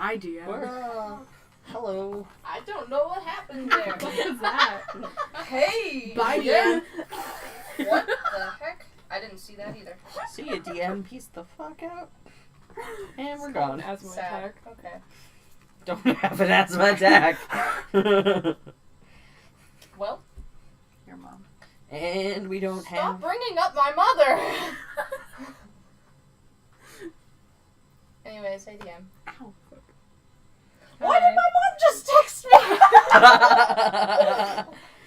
I DM. Hello. I don't know what happened there. What was that? Hey! Bye, DM. DM. What the heck? I didn't see that either. See ya, DM. Peace the fuck out. And we're gone. Asthma Sad. attack. Okay. Don't have an asthma attack. Well, Your mom. And we don't stop have... bringing up my mother! Anyways, hey DM. Ow. Why did my mom just text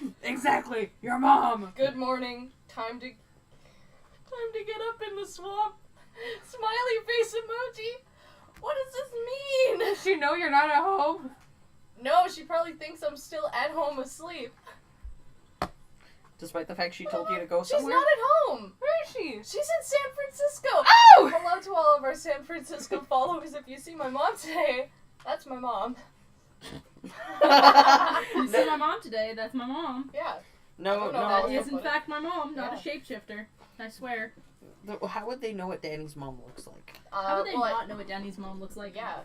me? Exactly. Your mom. Good morning. Time to get up in the swamp. Smiley face emoji. What does this mean? Does she know you're not at home? No, she probably thinks I'm still at home asleep. Despite the fact she told you to go She's somewhere? not at home. Where is she? She's in San Francisco. Oh! Hello to all of our San Francisco followers. If you see my mom today, that's my mom. You see my mom today, that's my mom. Yeah. No, That That no. is in fact my mom, not a Yeah. shapeshifter. I swear. How would they know what Danny's mom looks like? How would they well, not know what Danny's mom looks like? Yeah.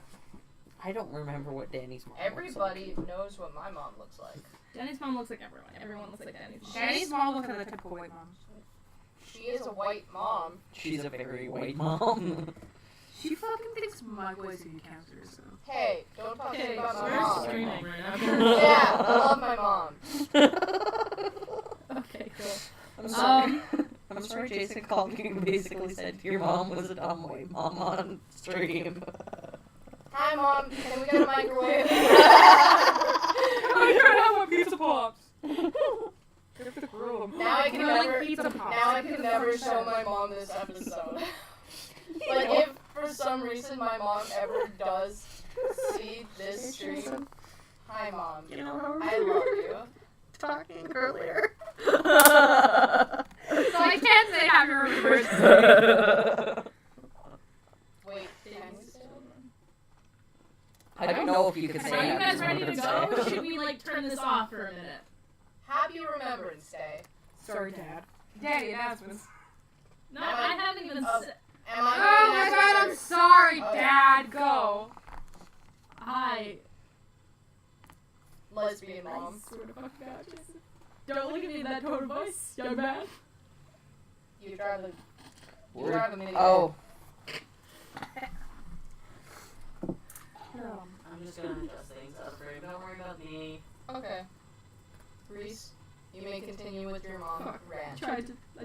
I don't remember what Danny's mom Everybody knows what my mom looks like. Danny's mom looks like everyone. Everyone looks like Danny's mom. Danny's mom looks like the typical white mom. She is a white mom. She's a very white mom. She fucking thinks my boy's gonna cancer, so. Hey, don't talk shit Okay, about my we're mom. streaming right now. Yeah, I love my mom. Okay, cool. I'm sorry. I'm sorry Jason called you and basically said your mom was a dumb white mom on stream. Hi, Mom. Can we get a microwave? I'm trying to have my pizza pops. Now I can We're never. like pizza pops. Now I can never show my mom this episode. Like, if for some reason my mom ever does see this stream, hi, Mom. You know, I love you. talking earlier. So I can't say happy birthday. Wait, can we say? I don't know if you can say Are you happy guys ready to Mother's go? Or Day. should we like turn this off for a minute? Happy Remembrance Day. Sorry, Dad. Daddy, announcements. No, I haven't even said. Am I Oh my god, I'm sorry, Okay. Dad. Go. Hi. lesbian mom? Swear to fuck God, Jason. Don't look at me in that tone of voice, young man. You drive a Word. mini. Oh. I'm just gonna adjust things up for you. Don't worry about me. Okay. Reese, you may continue with your mom Fuck. I rant.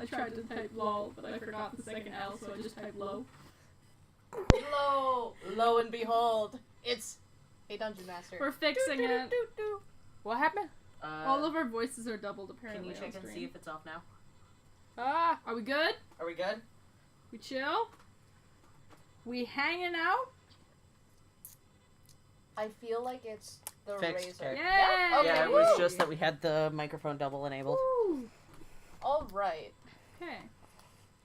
tried to type lol, but I forgot the second L, so I just typed low. Lo and behold, it's a dungeon master. We're fixing it. What happened? All of our voices are doubled Can apparently you on check and see stream. if it's off now? Ah. Are we good? Are we good? We chill? We hanging out? I feel like it's the Fixed, razor. okay. Yeah, okay. Yeah, it was woo. just that we had the microphone double enabled. Woo. All right. Okay.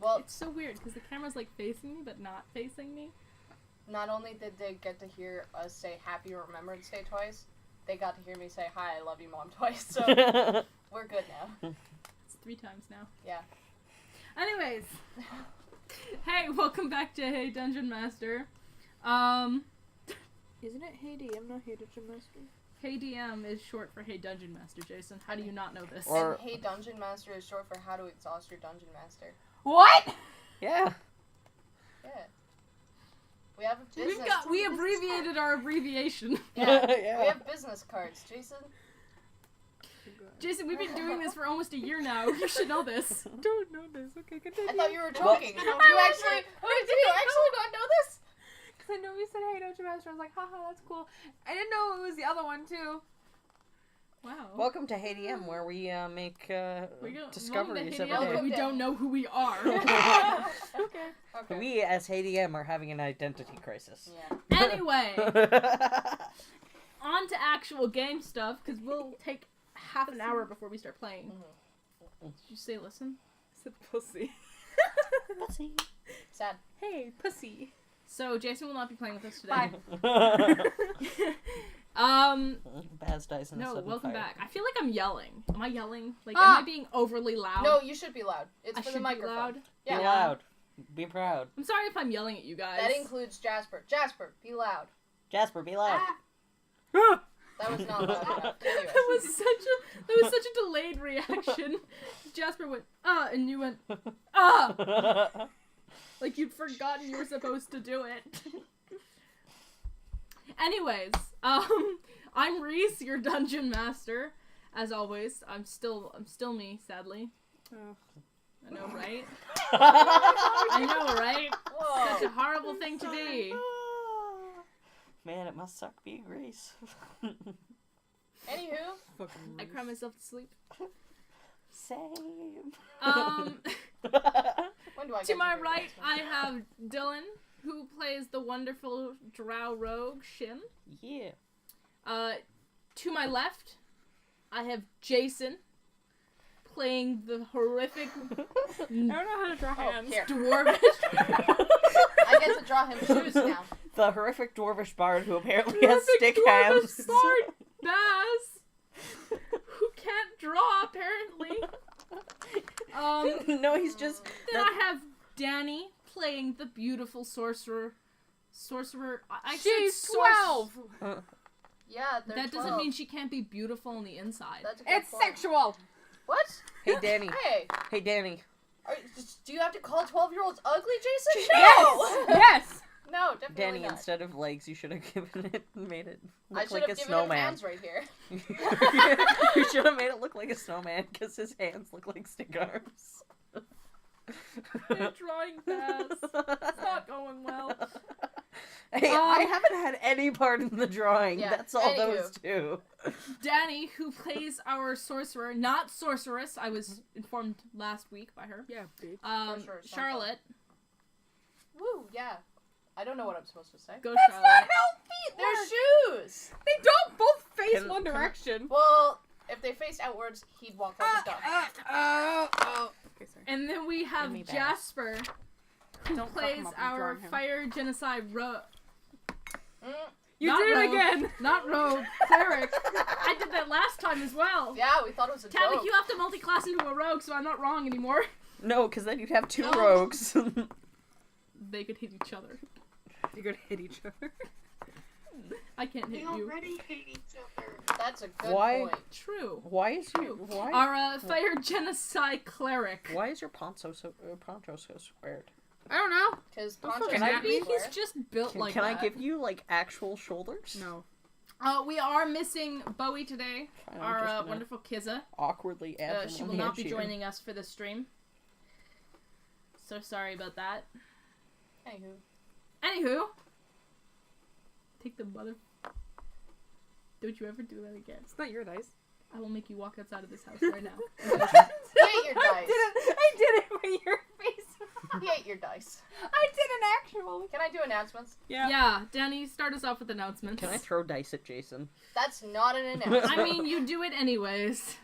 Well, It's so weird because the camera's like facing me, but not facing me. not only did they get to hear us say Happy Remembrance Day twice, they got to hear me say Hi, I love you, Mom twice. So we're good now. It's 3 times now. Yeah. Anyways. Hey, welcome back to Hey Dungeon Master. Isn't it Hey DM, not Hey Dungeon Master? Hey DM is short for Hey Dungeon Master, Jason. How do you not know this? Or- And Hey Dungeon Master is short for How to Exhaust Your Dungeon Master. What? Yeah. Yeah. We have a business. We abbreviated our abbreviation. Yeah. Yeah. We have business cards, Jason. Jason, we've been doing this for almost a year now. You should know this. Don't know this. Okay, continue. I thought you were Well- joking. Did you actually not know this? Because I know you said Hey Dungeon Master. I was like, haha, that's cool. I didn't know it was the other one, too. Wow. Welcome to Hey DM, where we make discoveries Hey every DM, day. but we don't know who we are. Okay. Okay. We, as Hey DM, are having an identity crisis. Yeah. Anyway, on to actual game stuff, because we'll take half an hour before we start playing. Did you say listen? I said pussy. Pussy. Sad. Hey, pussy. So, Jason will not be playing with us today. Bye. Baz dies in a No, sudden welcome fire. back. I feel like I'm yelling. Am I yelling? Like, Ah! am I being overly loud? No, you should be loud. It's I for should the microphone. be loud. Yeah. Be loud. Be proud. I'm sorry if I'm yelling at you guys. That includes Jasper. Jasper, be loud. Jasper, be loud. That was not loud enough. Anyway. That was such a delayed reaction. Jasper went, and you went, like you'd forgotten you were supposed to do it. Anyways, I'm Reese, your dungeon master. As always, I'm still me, sadly. Oh. I know, right? I know, right? Whoa. Such a horrible thing to be. Man, it must suck being Reese. Anywho, I cry myself to sleep. Same. when do I get To my do right, this? I have Dylan, who plays the wonderful drow rogue Shin. Yeah. To my left, I have Jason, playing the horrific I don't know how to draw Oh, hands. here. dwarvish. I get to draw him shoes now. The horrific dwarvish bard who apparently has stick dwarvish hands. bard Baz, who can't draw apparently. No, he's just... Then I have Danny playing the beautiful sorcerer. I She's said source- 12. Yeah, they're That 12. doesn't mean she can't be beautiful on the inside. That's a good It's point. sexual. What? Hey, Danny. Hey, Hey, Danny. do you have to call 12-year-olds ugly, Jason? Yes. Yes. No, definitely Danny, not. instead of legs, you should have made it I look should like a have given him snowman. hands right here. You should have made it look like a snowman because his hands look like stick arms. They're drawing Baz. It's not going well. Hey, I haven't had any part in the drawing. Yeah, That's all those two. Danny, who plays our sorcerer, not sorceress. I was informed last week by her. Yeah, bitch. Sorceress, not Charlotte. Woo, yeah. I don't know what I'm supposed to say. Go That's Charlotte. not how feet They're work. shoes! They don't both face Can- one direction. Well, if they faced outwards, he'd walk like a duck. Oh. Okay, sorry. And then we have Give me Baz. Jasper, who Don't fuck plays him up, I'm our drawing him. fire genocide Mm, You Not did it rogue. again. not rogue, cleric. I did that last time as well. yeah, we thought it was a Tabby, joke. you have to multi-class into a rogue, so I'm not wrong anymore. No, because then you'd have two No. rogues. They could hit each other. You're gonna hit each other. I can't hit you. hate each other. That's a good Why? point. True. Why is your True. why? Our fire genocide cleric. Why is your poncho so squared? I don't know. Because Don't Poncho's fucking not at me. Maybe square. he's just built like Can that. I give you like actual shoulders? No. We are missing Bowie today. Fine, I'm Our just gonna wonderful Kizza. awkwardly add She them will on not the be issue. joining us for this stream. So sorry about that. Anywho. Take the mother. Don't you ever do that again. It's not your dice. I will make you walk outside of this house right now. He ate your dice. I did it with your face. He ate your dice. I didn't actually. Can I do announcements? Yeah, Danny, start us off with announcements. Can I throw dice at Jason? That's not an announcement. I mean, you do it anyways.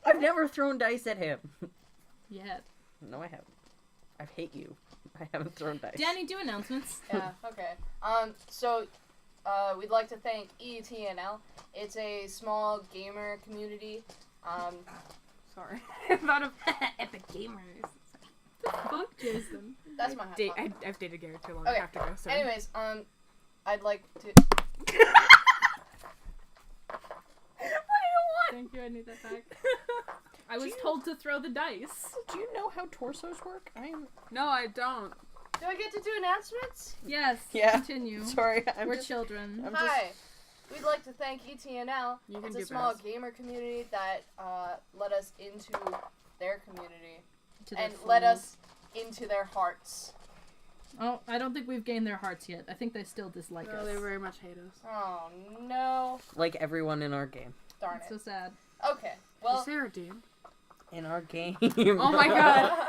I've never thrown dice at him. Yet. No, I haven't. I hate you. I haven't thrown dice. Danny, do announcements. Yeah, okay. So, we'd like to thank ETNL. It's a small gamer community. Sorry. I thought of epic gamers. Fuck Jason. That's my hot spot. I've dated Garrett too long. Okay. I have to go. Sorry. Anyways, I'd like to... Thank you, I need that back. I was told to throw the dice. Do you know how torsos work? I'm No, I don't. Do I get to do announcements? Yes, Yeah. continue. sorry. We're children. I'm Hi. We'd like to thank ETNL. You can It's do a small best. gamer community that let us into their community To their and let souls. us into their hearts. Oh, I don't think we've gained their hearts yet. I think they still dislike No, us. they very much hate us. Oh no! like everyone in our game. Darn It's it. so sad. Okay. Well. Sarah, dude. In our game. Oh my god.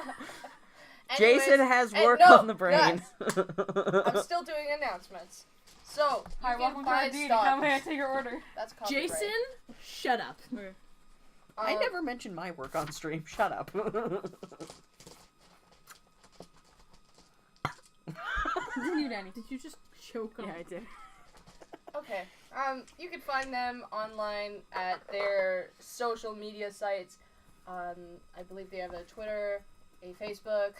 Jason has work no, on the brain. I'm still doing announcements. So, you Hi, can welcome to our find D. stuff. How may I take your order? That's copyright. Jason, shut up. I never mentioned my work on stream. Shut up. Continue, Danny. Did you just choke on? Yeah, I did. Okay. You can find them online at their social media sites. I believe they have a Twitter, a Facebook,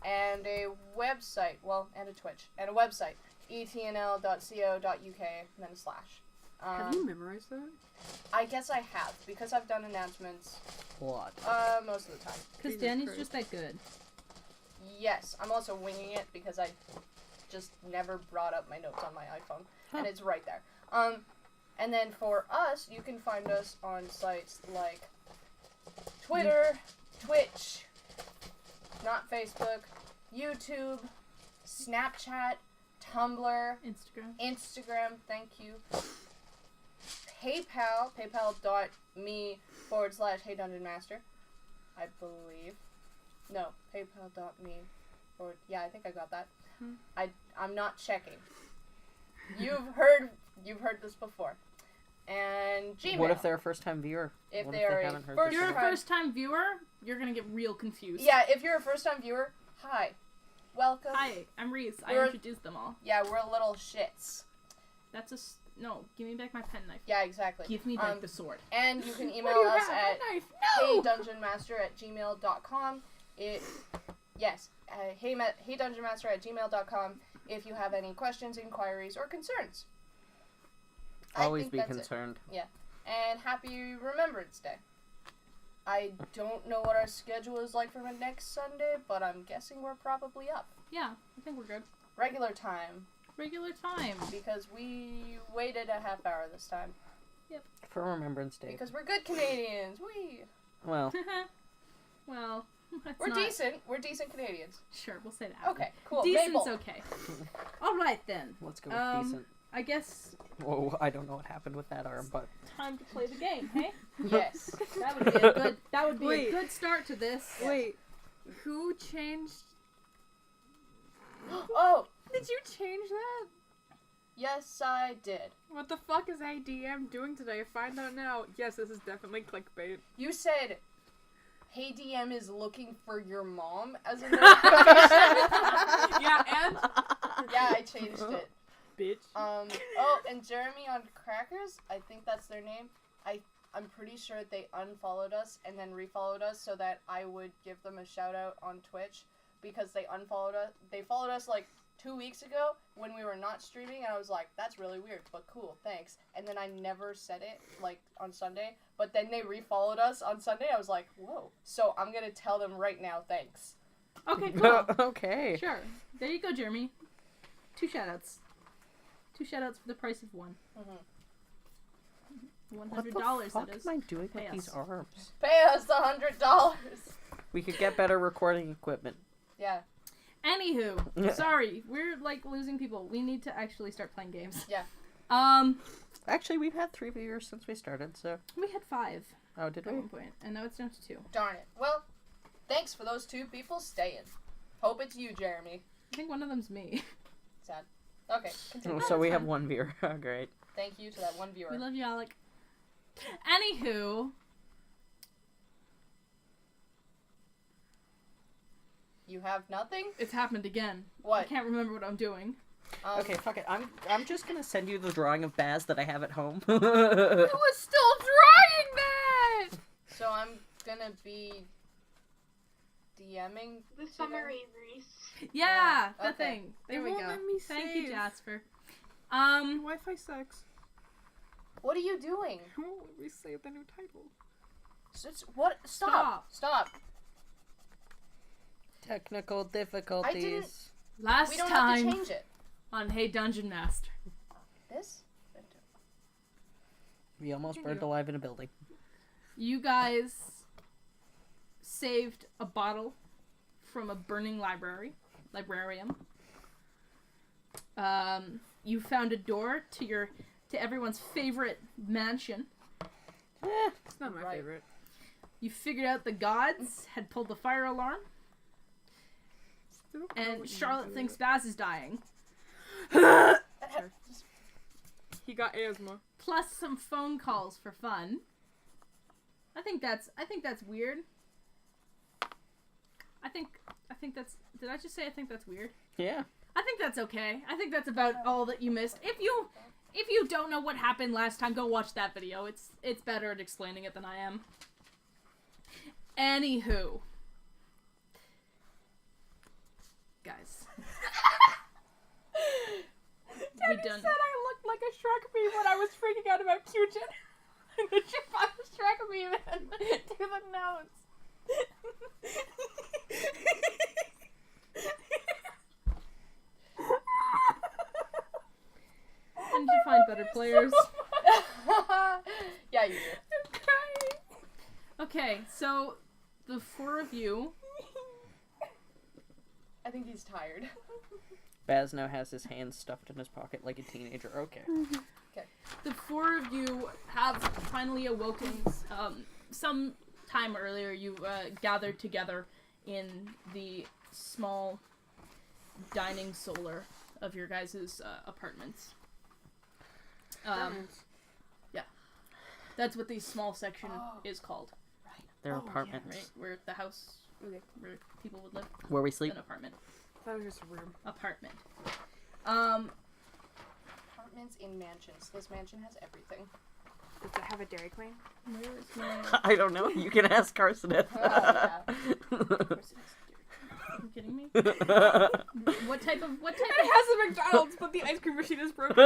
and a website. Well, and a Twitch and a website. etnl.co.uk, and then /. Have you memorized that? I guess I have, because I've done announcements What? most of the time. Because Jesus Danny's Christ. just that good. Yes, I'm also winging it because I just never brought up my notes on my iPhone, and it's right there. And then for us, you can find us on sites like Twitter, Twitch, not Facebook, YouTube, Snapchat, Tumblr, Instagram. thank you. PayPal, paypal.me/HeyDungeonMaster, I believe. No, paypal.me, yeah, I think I got that. I'm not checking. You've heard this before. And Gmail. What if they're a first-time viewer? If What they are a haven't heard first- this You're a before? first-time viewer, you're gonna get real confused. Yeah, if you're a first-time viewer, hi. Welcome. Hi, I'm Reese. I We're- introduced them all. Yeah, we're little shits. That's no. Give me back my penknife. Yeah, exactly. Give me back the sword. And you can What email do you us have? at A knife? No! heydungeonmaster@gmail.com. heydungeonmaster@gmail.com if you have any questions, inquiries, or concerns. I Always think be that's it. concerned. And happy Remembrance Day. I don't know what our schedule is like for next Sunday, but I'm guessing we're probably up. Yeah, I think we're good. Regular time, Regular time. because we waited a half hour this time. For Remembrance Day. Because we're good Canadians. Well, Well, that's We're not... decent. We're decent Canadians. Sure, we'll say that. Okay, cool. Decent's Maple. okay. All right then. let's go with decent. I guess Whoa, I don't know what happened with that arm, but... time to play the game, hey? Yes. That would be a good. That would be Wait. a good start to this. Wait, who changed? Oh, Did you change that? yes, I did. What the fuck is ADM doing today? Find out now. Yes, this is definitely clickbait. You said, "Hey, DM is looking for your mom" as a Yeah, and Yeah, I changed it. bitch. Oh, and Jeremy on Crackers, I think that's their name. I'm pretty sure they unfollowed us and then refollowed us so that I would give them a shout out on Twitch because they unfollowed us. They followed us like 2 weeks ago when we were not streaming, and I was like, that's really weird, but cool, thanks. And then I never said it like on Sunday, but then they refollowed us on Sunday. I was like, whoa. So I'm gonna tell them right now, thanks. Okay, cool. Okay. Sure. There you go, Jeremy. 2 shoutouts. 2 shoutouts for the price of one. Mhm. What $100, the fuck that is. am I doing Pay with these us. arms? Pay us $100. We could get better recording equipment. Yeah. Anywho, Yeah. sorry, we're like losing people. We need to actually start playing games. Yeah. Actually, we've had 3 viewers since we started, so... We had 5 Oh, did at we? one point, and now it's down to 2. Darn it. Well, thanks for those 2 people staying. Hope it's you, Jeremy. I think one of them's me. Sad. Okay, continue. Oh, so we that's have fine. 1 viewer. Oh, great. Thank you to that one viewer. We love you, Alec. Anywho, You have nothing? it's happened again. I What? can't remember what I'm doing. Okay, fuck it. I'm just gonna send you the drawing of Baz that I have at home. I was still drawing that. So I'm gonna be DMing The today? summary, Reese. Yeah, the okay. thing. There It we won't go. let me Thank you, save. Jasper. Wi-Fi sucks. What are you doing? It won't let me save the new title. What? Stop. Technical difficulties. Last We don't have to time change it. on Hey Dungeon Master. This? We almost burned alive in a building. You guys saved a bottle from a burning librarium. You found a door to everyone's favorite mansion. It's not my Right. favorite. You figured out the gods had pulled the fire alarm, Still don't know and what you Charlotte do. thinks Baz is dying. He got asthma. Plus some phone calls for fun. I think that's weird. I think that's. Did I just say I think that's weird? Yeah. I think that's okay. I think that's about all that you missed. If you don't know what happened last time, go watch that video. It's better at explaining it than I am. Anywho. Guys. we He done. said I looked like a Shrek meme when I was freaking out about Q-Jin. And then she brought the Shrek meme in to the notes. I need to find better players. Yeah, you do. I'm crying. Okay, so the four of you. I think he's tired. Baz now has his hands stuffed in his pocket like a teenager. Okay. The four of you have finally awoken. Some time earlier, you gathered together in the small dining solar of your guys' apartments. Yeah, that's what the small section is called. Their Oh, apartments. Right, where the house, Okay. where people would live. Where we sleep. An apartment. That was just a room. Apartment. Apartments in mansions. This mansion has everything. Does it have a Dairy Queen? Where is my? I don't know. You can ask Carson. Yeah. Are you kidding me? What type of? It has a McDonald's, but the ice cream machine is broken.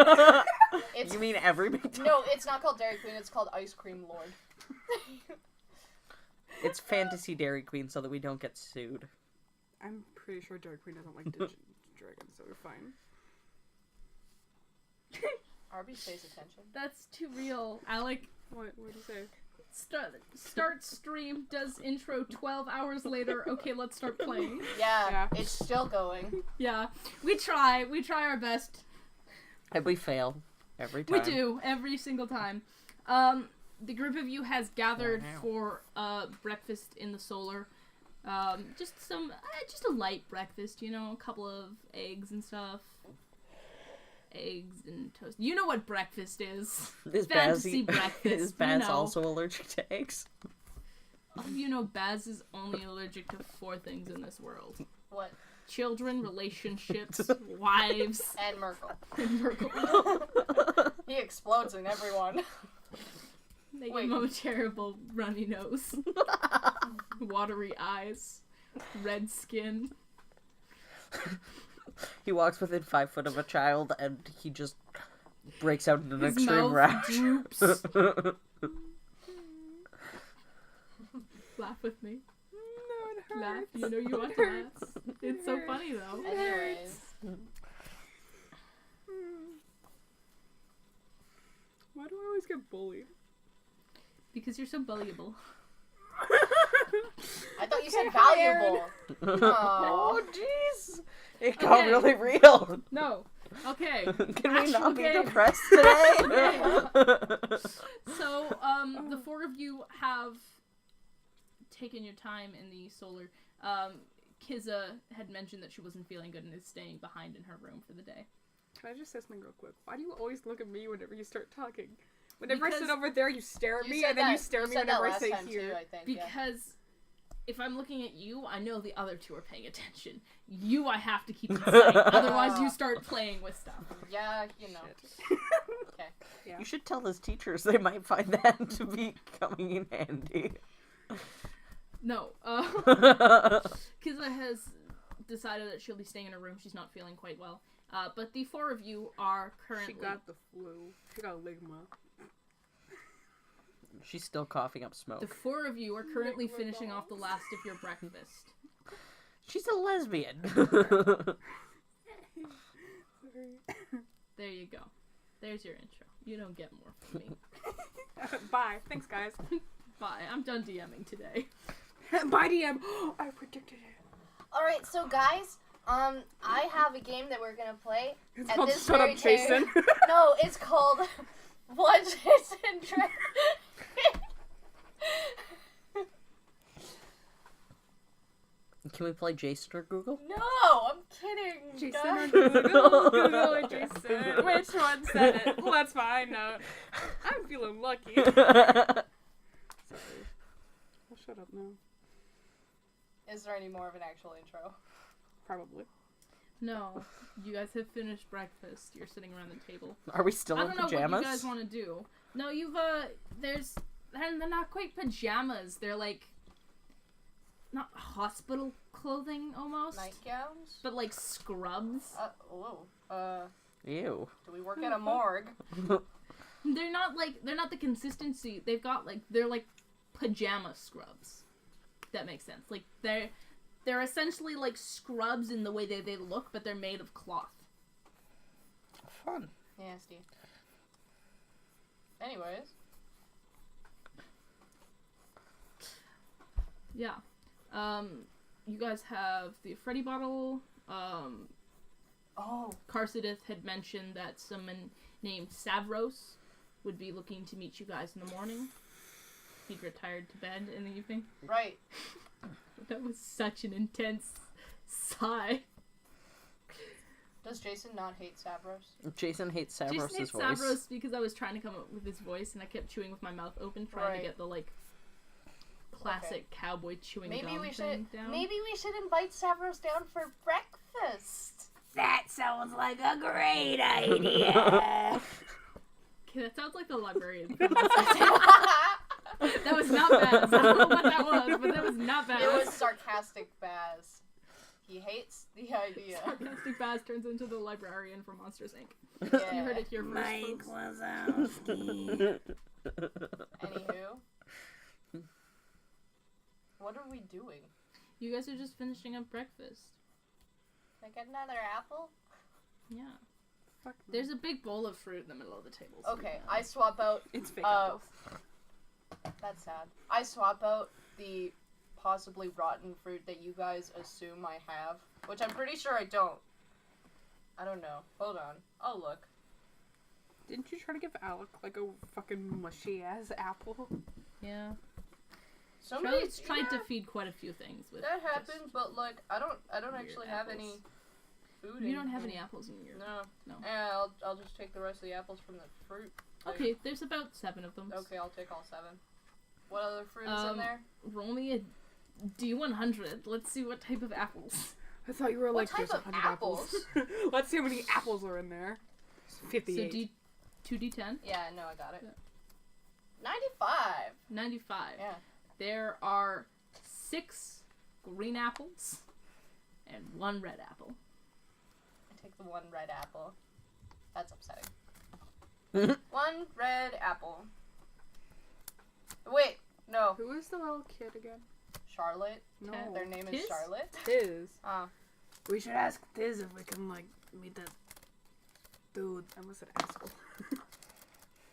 It's You mean every McDonald's? no, it's not called Dairy Queen. It's called Ice Cream Lord. It's Fantasy Dairy Queen so that we don't get sued. I'm pretty sure Dairy Queen doesn't like dragons, so we're fine. Arby's pays attention. That's too real. Alec, What did you say? start stream, does intro 12 hours later. Okay, let's start playing. Yeah, Yeah. it's still going. Yeah, we try our best. And we fail every time. We do, every single time. The group of you has gathered Wow. for breakfast in the solar. Just a light breakfast, a couple of eggs and stuff. Eggs and toast. You know what breakfast is. Is Fantasy Baz, breakfast, is Baz you know. also allergic to eggs? You know Baz is only allergic to 4 things in this world. What? Children, relationships, wives, And Merkel. and Merkel. He explodes in everyone. They Wait. give him a terrible runny nose. Watery eyes. Red skin. He walks within 5 foot of a child and he just breaks out in an His extreme mouth rash. droops. Laugh with me. No, it Laugh. hurts. You know you want It to hurts. laugh. It's so funny though. Anyways. Why do I always get bullied? Because you're so bullyable. I thought you said hired. valuable. Aww. Oh, jeez! It got Okay. really real. No. Okay. Can we Actual not be game. depressed today? So, the 4 of you have taken your time in the solar. Kiza had mentioned that she wasn't feeling good and is staying behind in her room for the day. Can I just say something real quick? Why do you always look at me whenever you start talking? Whenever I Because- sit over there, you stare at You me, said and then you that- stare at me said that whenever I last say time here. Too, I think. Yeah. Because if I'm looking at you, I know the other 2 are paying attention. You, I have to keep in sight. Otherwise, you start playing with stuff. Yeah, you know. Okay. Yeah. You should tell his teachers. They might find that to be coming in handy. No. Kiza has decided that she'll be staying in her room. She's not feeling quite well. But the 4 of you are currently... She got the flu. She got ligma. She's still coughing up The smoke. 4 of you are currently finishing off the last of your breakfast. She's a lesbian. There you go. There's your intro. You don't get more from me. Bye. Thanks, guys. Bye. I'm done DMing today. Bye, DM. I predicted it. Alright, so guys, I have a game that we're gonna play. It's At called this Shut very Up, Jason. No, it's called What Jason Trick. Can we play Jason or Google? No, I'm kidding. Jason guys. or Google? Google or Jason? Which one said it? Well, that's fine. No. I'm feeling lucky. Sorry. I'll shut up now. Is there any more of an actual intro? Probably. No. You guys have finished breakfast. You're sitting around the table. Are we still I in don't know pajamas? what you guys want to do. No, they're not quite pajamas. They're like, not hospital clothing almost, Nightgowns? but like scrubs. Ew. Do we work at a morgue? They're not the consistency. They've got they're like pajama scrubs. That makes sense. Like they're essentially like scrubs in the way they look, but they're made of cloth. Fun. Nasty. Anyways. Yeah. You guys have the Freddy bottle. Oh. Carsidith had mentioned that someone named Savros would be looking to meet you guys in the morning. He'd retired to bed in the evening. Right. That was such an intense sigh. Does Jason not hate Savros? Jason hates Savros' Jason hates voice. Savros because I was trying to come up with his voice and I kept chewing with my mouth open, trying to get the classic cowboy chewing gum thing down. Maybe we should invite Savros down for breakfast. That sounds like a great idea. Okay, that sounds like the librarian. That was not Baz. I don't know what that was, but that was not Baz. It was sarcastic Baz. He hates the idea. Sarcastic Baz turns into the librarian from Monsters, Inc. Yeah. You heard it here first, Mike folks. Wazowski. Anywho. What are we doing? You guys are just finishing up breakfast. Can I get another apple? Yeah. Fuck me. There's a big bowl of fruit in the middle of the table. Okay, I swap out. It's fake apples. That's sad. I swap out the possibly rotten fruit that you guys assume I have, which I'm pretty sure I don't. I don't know. Hold on. I'll look. Didn't you try to give Alec like a fucking mushy ass apple? Yeah. Somebody's Charlie's tried to feed quite a few things with That just happens, but like I don't weird actually have apples. any food. You in don't have here. any apples in your... No. No. Yeah, I'll just take the rest of the apples from the fruit. thing. Okay, there's about 7 of them. Okay, I'll take all 7. What other fruit is in there? Roll me a D100. Let's see what type of apples. I thought you were What like, type there's of 100 apples. Let's see how many apples are in there. 58. So 2D10. Yeah, no, I got it. Yeah. 95. 95. Yeah. There are 6 green apples and 1 red apple. I take the 1 red apple. That's upsetting. 1 red apple. Wait, no. Who is the little kid again? Charlotte. No. Their name Tiz? is Charlotte. Tiz. Oh. We should ask Tiz if we can, like, meet that dude. I almost said asshole.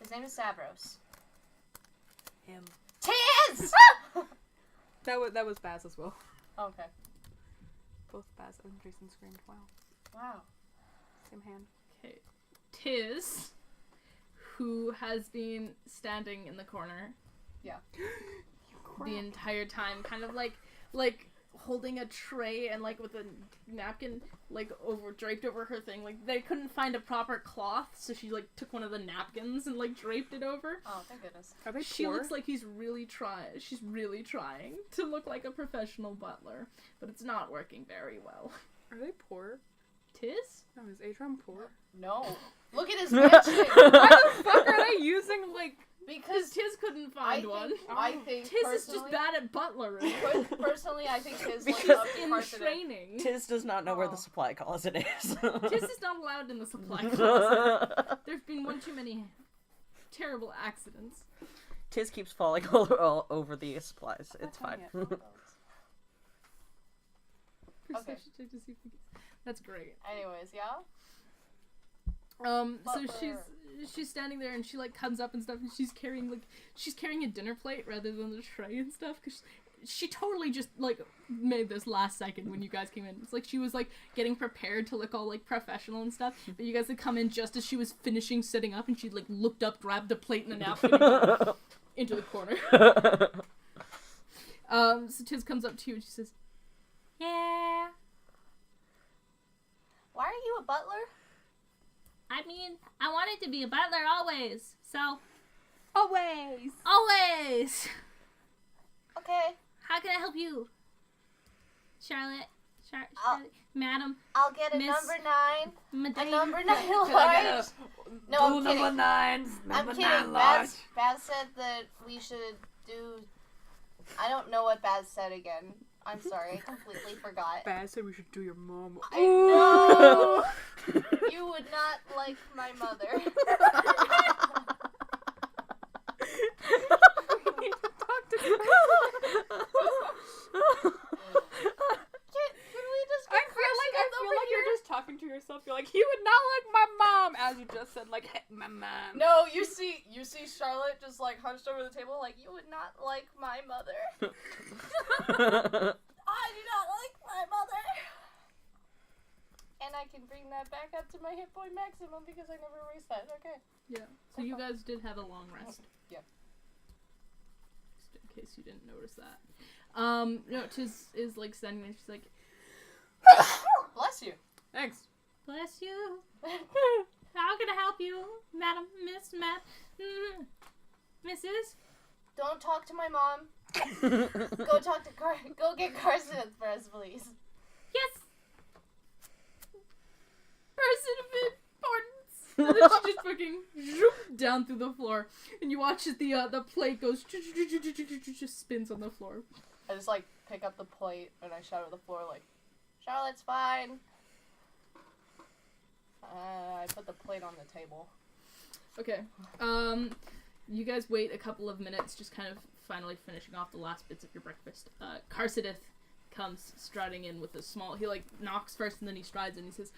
His name is Savros. Him. Tiz! That was Baz as well. Okay. Both Baz and Jason screamed, wow. Wow. Same hand. Okay. Tiz, who has been standing in the corner the entire time, kind of like holding a tray and like with a napkin like draped over her thing. Like they couldn't find a proper cloth, so she like took one of the napkins and like draped it over. Oh, thank goodness. Are they She poor? looks like she's really trying to look like a professional butler, but it's not working very well. Are they poor? Tiz? No, is Adrian poor? No. Look at his mansion! Why the fuck are they using, like... Because Tiz couldn't find one. I think Tiz is personally, just bad at butlering. personally, I think Tiz Because looks up to in Carson. training. Tiz does not know where the Oh. supply closet is. Tiz is not allowed in the supply closet. There's been one too many terrible accidents. Tiz keeps falling all over the supplies. It's fine. Perception check to see if we can... That's great. Anyways, yeah? So Butler. she's standing there and she like comes up and stuff and she's carrying a dinner plate rather than the tray and stuff because she totally just like made this last second when you guys came in. It's like she was like getting prepared to look all like professional and stuff, but you guys had come in just as she was finishing setting up and she like looked up, grabbed the plate and a napkin and got into the corner. So Tiz comes up to you and she says, "Yeah, Why are you a butler? I mean, I wanted to be a butler always, so Always! always. Okay, How can I help you, Charlotte? I'll- Charlotte, Madam, I'll get a Miss- number 9. A Madame. number 9 Can I large. get No, Two I'm number kidding. 9s, I'm number kidding. 9 large. Baz said that we should do... I don't know what Baz said again. I'm sorry, I completely forgot. Baz said we should do your mom. I know! You would not like my mother. We need to talk to her. Can we just I feel like you're just talking to yourself. You're like, he would not like my mom, as you just said, like, hey, my mom. No, you see Charlotte just like hunched over the table like, you would not like my mother. I do not like my mother. And I can bring that back up to my hit point maximum because I never erased that. Okay. Yeah. So you guys did have a long rest. Yep. Just in case you didn't notice that. No, Tiz is like standing there. She's like, Bless you. Thanks. "Bless you. How can I help you, Madam, Miss, Mrs.?" Don't talk to my mom. Go talk to Go get Carson for us, please. Yes. Person of importance. And then she just fucking zoop down through the floor, and you watch as the plate goes just spins on the floor. I just like pick up the plate and I shout at the floor like, Charlotte's fine. I put the plate on the table. Okay. You guys wait a couple of minutes, just kind of finally finishing off the last bits of your breakfast. Carsidith comes striding in with a small. He like knocks first, and then he strides in. He says,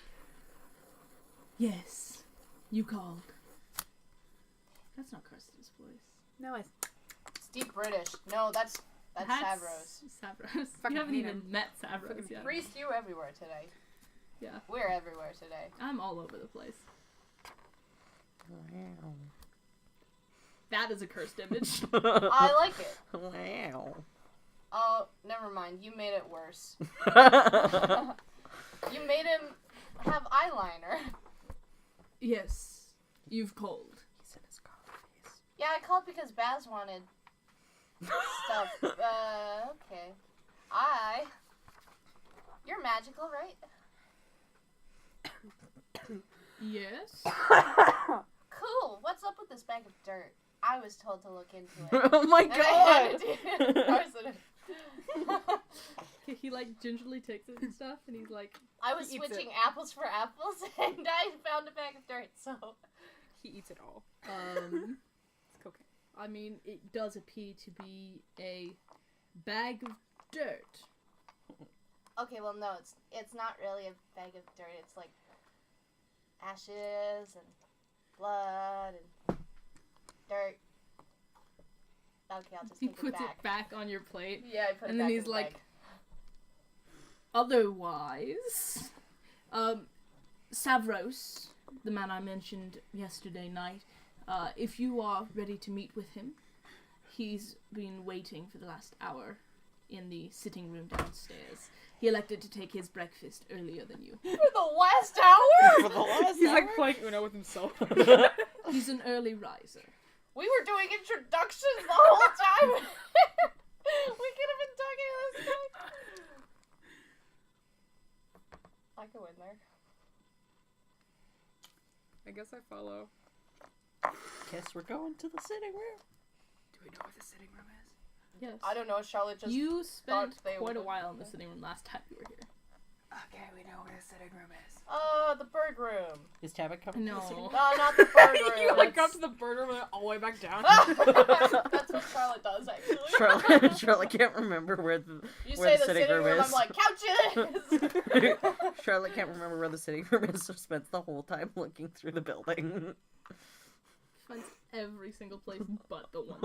"Yes, you called." That's not Carsidith's voice. No, It's deep British. No, that's Savros. Savros. Fucking You haven't hate even him. met Savros yet. Reese, you everywhere today. Yeah. We're everywhere today. I'm all over the place. Wow. That is a cursed image. I like it. Wow. Oh, never mind. You made it worse. You made him have eyeliner. Yes, you've called. He's in his coffees. Yeah, I called because Baz wanted stuff. Okay. You're magical, right? Yes. Cool. What's up with this bag of dirt? I was told to look into it. Oh my And I handed god! it to Carson. He like gingerly takes it and stuff, and he's like, I was He eats switching apples for apples, and I found a bag of dirt, so... he eats it all. It's cocaine. I mean, it does appear to be a bag of dirt. Okay, well, no, it's not really a bag of dirt. It's like ashes and blood and dirt. Okay, I'll just He take puts it back. it back on your plate. Yeah, I put And it then back he's in the like, bag. Otherwise, Savros, the man I mentioned yesterday night, if you are ready to meet with him, he's been waiting for the last hour in the sitting room downstairs. He elected to take his breakfast earlier than you. For the last hour? For the last He's hour? like playing Uno with himself. He's an early riser. We were doing introductions the whole time. We could have been talking this time. I could win there. I guess I follow. Guess we're going to the sitting room. Do we know what the sitting room is? Yes. I don't know, Charlotte just... You spent they quite a would- while in the sitting room last time you were here. Okay, we know what a sitting room is. the bird room. Is Tabit coming to the sitting No. room? No, not the bird room. You like go That's- up to the bird room and then all the way back down. That's what Charlotte does, actually. Charlotte can't remember where the You where say the sitting room, is. I'm like, couches! Charlotte can't remember where the sitting room is, so spends the whole time looking through the building. Finds every single place but the one.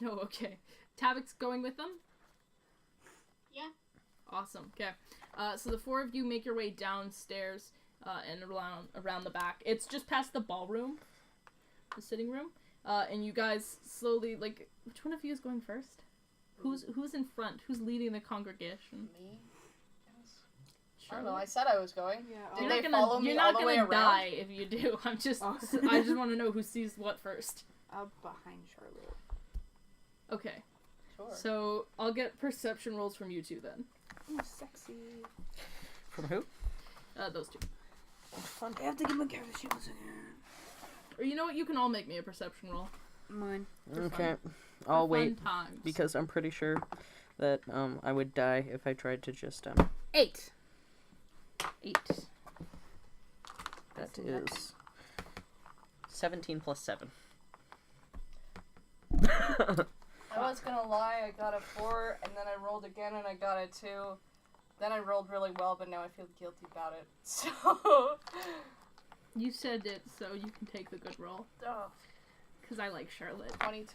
No, okay. Tabit's going with them? Yeah. Awesome, okay. So the four of you make your way downstairs and around the back. It's just past the ballroom, the sitting room. And you guys slowly, like, which one of you is going first? Who's in front? Who's leading the congregation? Me? I don't know, I said I was going. Yeah. Did You're they not follow me you're all not the way gonna around? die if you do. I just want to know who sees what first. Behind Charlotte. Okay, Sure. so I'll get perception rolls from you two then. Ooh, sexy. From who? Those two. Fun. I have to give my character sheet. Or you know what? You can all make me a perception roll. Mine. Okay. For I'll fun wait times. because I'm pretty sure that I would die if I tried to just 8. 8. that is 17 plus 7. I was gonna lie, I got a 4, and then I rolled again and I got a 2. Then I rolled really well, but now I feel guilty about it. So... You said it, so you can take the good roll. Oh, Because I like Charlotte. 22.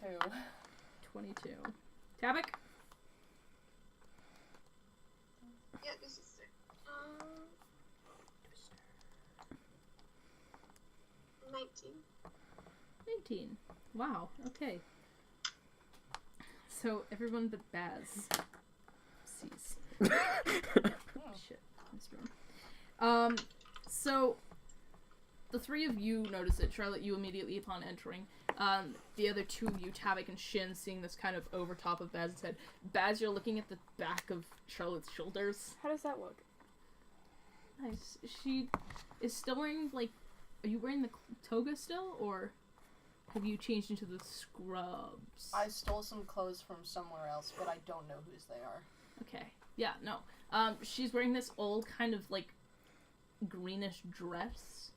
22. Tabak? Yeah, this is it. 19. 19. Wow, okay. So, everyone but Baz sees. Shit, this room. So, the three of you notice it. Charlotte, you immediately upon entering. The other two of you, Tabak and Shin, seeing this kind of over top of Baz's head. Baz, you're looking at the back of Charlotte's shoulders. How does that look? Nice. She is still wearing, like, are you wearing the toga still, or have you changed into the scrubs? I stole some clothes from somewhere else, but I don't know whose they are. Okay. Yeah, no. She's wearing this old kind of, like, greenish dress.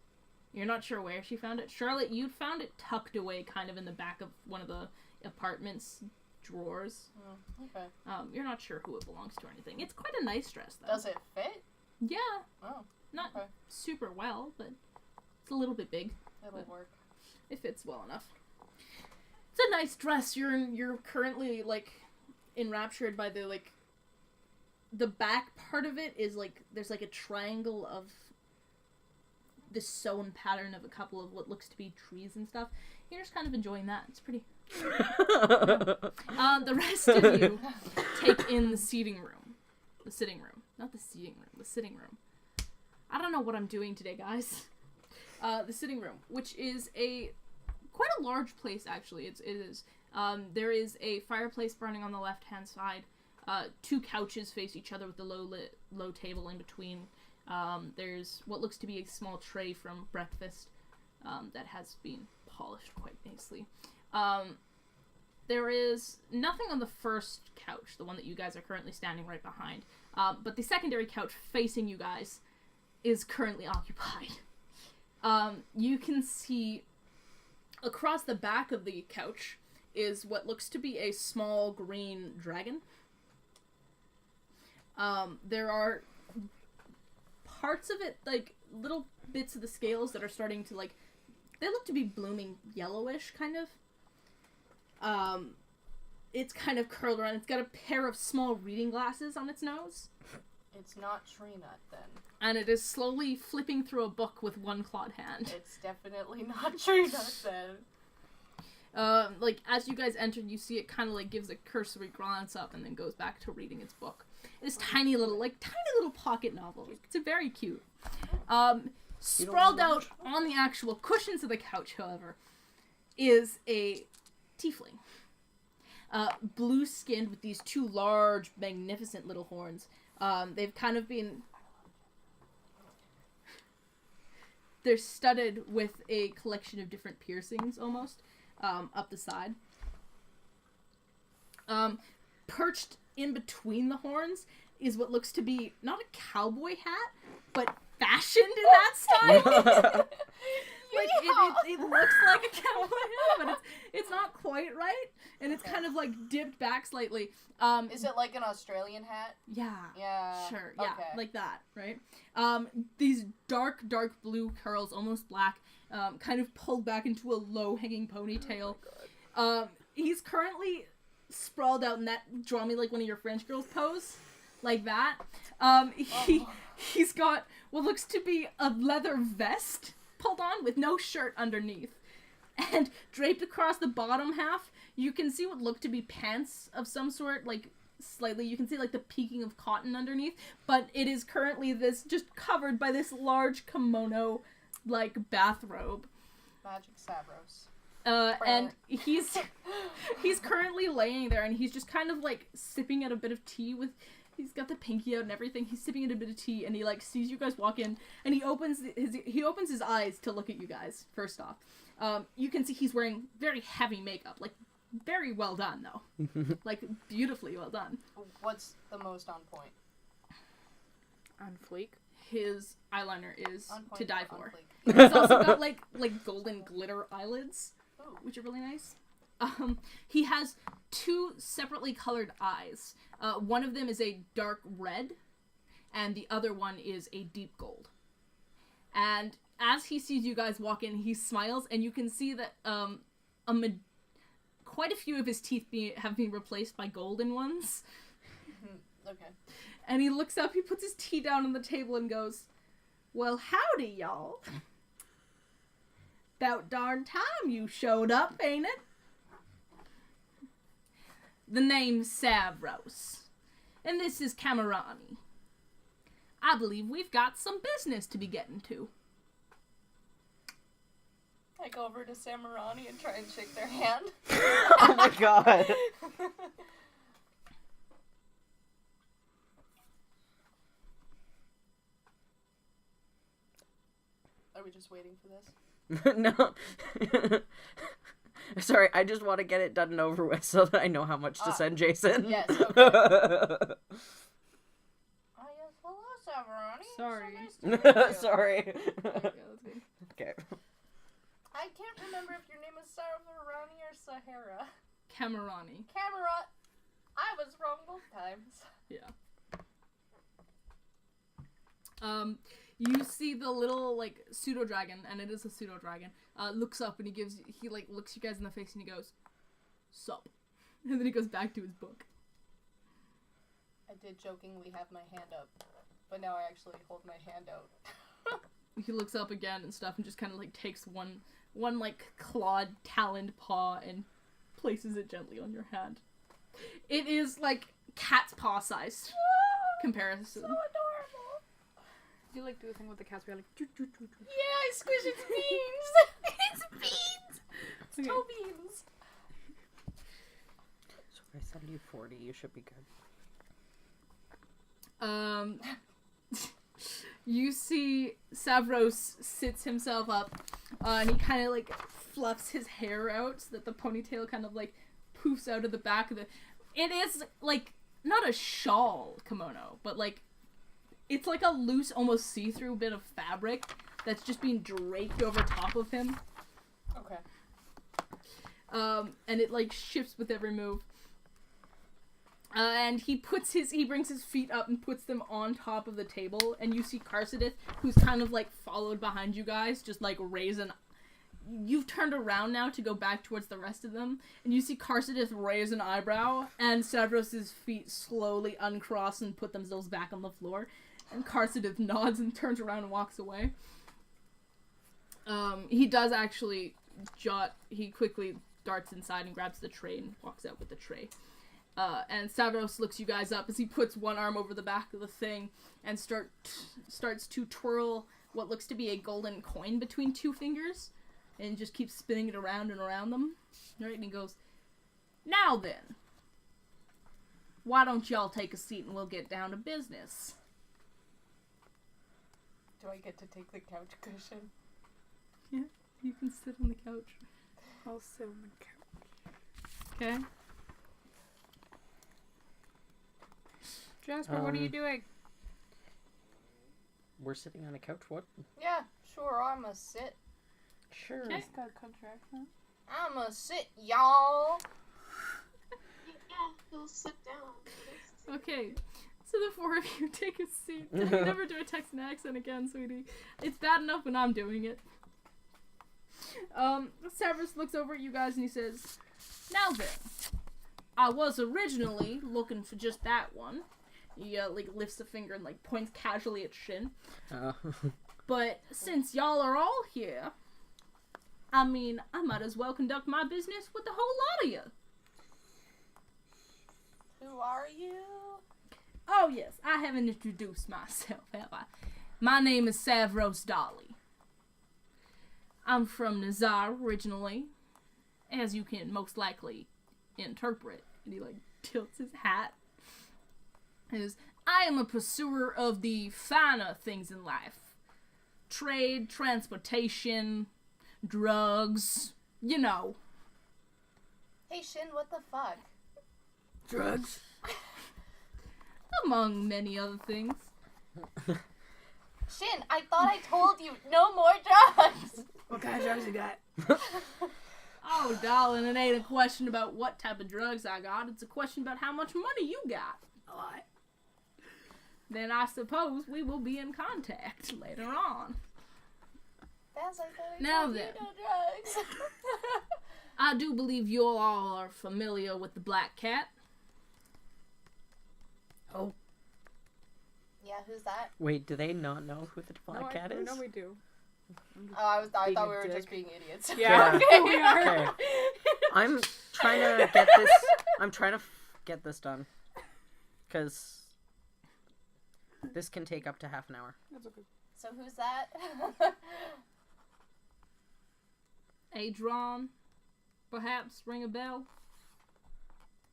You're not sure where she found it. Charlotte, you found it tucked away kind of in the back of one of the apartment's drawers. Okay. You're not sure who it belongs to or anything. It's quite a nice dress, though. Does it fit? Yeah. Oh, Not okay. super well, but it's a little bit big. It'll work. It fits well enough. It's a nice dress. You're currently, like, enraptured by the, like, the back part of it is, like, there's, like, a triangle of the sewn pattern of a couple of what looks to be trees and stuff. You're just kind of enjoying that. It's pretty... The rest of you take in the seating room. The sitting room. Not the seating room. The sitting room. I don't know what I'm doing today, guys. The sitting room, which is quite a large place, actually. It is. There is a fireplace burning on the left-hand side. 2 couches face each other with the low table in between. There's what looks to be a small tray from breakfast that has been polished quite nicely. There is nothing on the first couch, the one that you guys are currently standing right behind. But the secondary couch facing you guys is currently occupied. You can see across the back of the couch is what looks to be a small green dragon. There are parts of it, like, little bits of the scales that are starting to, like, they look to be blooming yellowish, kind of. It's kind of curled around. It's got a pair of small reading glasses on its nose. It's not tree nut, then. And it is slowly flipping through a book with one clawed hand. It's definitely not tree nut, then. Like, as you guys enter, you see it kind of, like, gives a cursory glance up and then goes back to reading its book. This tiny little pocket novel. It's very cute. Sprawled out on the actual cushions of the couch, however, is a tiefling. Blue-skinned with these 2 large, magnificent little horns. They've kind of been... They're studded with a collection of different piercings, almost, up the side. Perched in between the horns is what looks to be not a cowboy hat, but fashioned in that style. Like, it looks like a cowboy hat, but it's not quite right, and it's kind of, like, dipped back slightly. Is it like an Australian hat? Yeah. Yeah. Sure, yeah, Okay. like that, right? These dark blue curls, almost black, kind of pulled back into a low-hanging ponytail. He's currently sprawled out in that draw me like one of your French girls pose, like that. He's got what looks to be a leather vest pulled on with no shirt underneath, and draped across the bottom half you can see what look to be pants of some sort, like slightly you can see like the peeking of cotton underneath, but it is currently this just covered by this large kimono like bathrobe. Magic Savros. And he's currently laying there, and he's just kind of like sipping at a bit of tea with He's got the pinky out and everything. He's sipping a bit of tea, and he like sees you guys walk in, and he opens his eyes to look at you guys. First off, you can see he's wearing very heavy makeup, like very well done though, like beautifully well done. What's the most on point? On fleek. His eyeliner is On point to die or on for. fleek? He's also got like golden glitter eyelids, Ooh. which are really nice. He has 2 separately colored eyes. One of them is a dark red, and the other one is a deep gold. And as he sees you guys walk in, he smiles, and you can see that quite a few of his teeth have been replaced by golden ones. Okay. And he looks up, he puts his tea down on the table and goes, "Well, howdy, y'all. 'Bout darn time you showed up, ain't it? The name's Savros, and this is Camerani. I believe we've got some business to be getting to." I go over to Samarani and try and shake their hand. Oh my god. Are we just waiting for this? No. Sorry, I just want to get it done and over with so that I know how much to send Jason. Yes, okay. Yes, hello, Samarani. Sorry. So nice to meet you. Sorry. Yeah, that's good. Okay. I can't remember if your name is Samarani or Sahara. Camerani. Camera. I was wrong both times. Yeah. You see the little, like, pseudo-dragon, and it is a pseudo-dragon, looks up and he looks you guys in the face and he goes, "Sup?" And then he goes back to his book. I did jokingly have my hand up, but now I actually hold my hand out. He looks up again and stuff and just kind of, like, takes one like, clawed, taloned paw and places it gently on your hand. It is, like, cat's paw sized comparison. So adorable. You like do the thing with the cats where you're like, choo, choo, choo, choo. Yeah, I squish its beans. It's beans. It's Okay. toe beans. So if I send you 40, you should be good. You see Savros sits himself up, and he kind of, like, fluffs his hair out so that the ponytail kind of, like, poofs out of the back of the... It is, like, not a shawl kimono, but, like, it's like a loose, almost see-through bit of fabric that's just being draped over top of him. Okay. And it, like, shifts with every move. And he brings his feet up and puts them on top of the table, and you see Karsadith, who's kind of, like, followed behind you guys, just, like, you've turned around now to go back towards the rest of them, and you see Karsadith raise an eyebrow, and Savros' feet slowly uncross and put themselves back on the floor, and Karsadith nods and turns around and walks away. He does actually he quickly darts inside and grabs the tray and walks out with the tray. And Savros looks you guys up as he puts one arm over the back of the thing and starts to twirl what looks to be a golden coin between 2 fingers, and just keeps spinning it around and around them. Right, and he goes, "Now then, why don't y'all take a seat and we'll get down to business?" Do I get to take the couch cushion? Yeah, you can sit on the couch. I'll sit on the couch. Okay? Jasper, what are you doing? We're sitting on a couch, what? Yeah, sure, I'ma sit. Sure. Okay. It's got a contract, huh? I'ma sit, y'all. Yeah, he'll sit down. Okay, so the 4 of you take a seat. You never do a Texan accent again, sweetie. It's bad enough when I'm doing it. Savros looks over at you guys and he says, "Now then, I was originally looking for just that one." He, like, lifts a finger and, like, points casually at Shin. But since y'all are all here, I mean, I might as well conduct my business with the whole lot of you. Who are you? Oh, yes, I haven't introduced myself, have I? My name is Savros Dolly. I'm from Nazar originally, as you can most likely interpret. And he, like, tilts his hat. is, I am a pursuer of the finer things in life. Trade, transportation, drugs, you know. Hey, Shin, what the fuck? Drugs. Among many other things. Shin, I thought I told you, no more drugs! What kind of drugs you got? Oh, darling, it ain't a question about what type of drugs I got. It's a question about how much money you got. A lot. Then I suppose we will be in contact later on. That's I thought I Now told then. you no drugs. I do believe you all are familiar with the Black Cat. Oh. Yeah, who's that? Wait, do they not know who the Black Cat is? No, we do. Oh, I Being thought a we were dick. just being idiots. Yeah, Yeah. we are. Okay. I'm trying to get this. I'm trying to get this done, because this can take up to half an hour. That's okay. So who's that? Adron, perhaps ring a bell?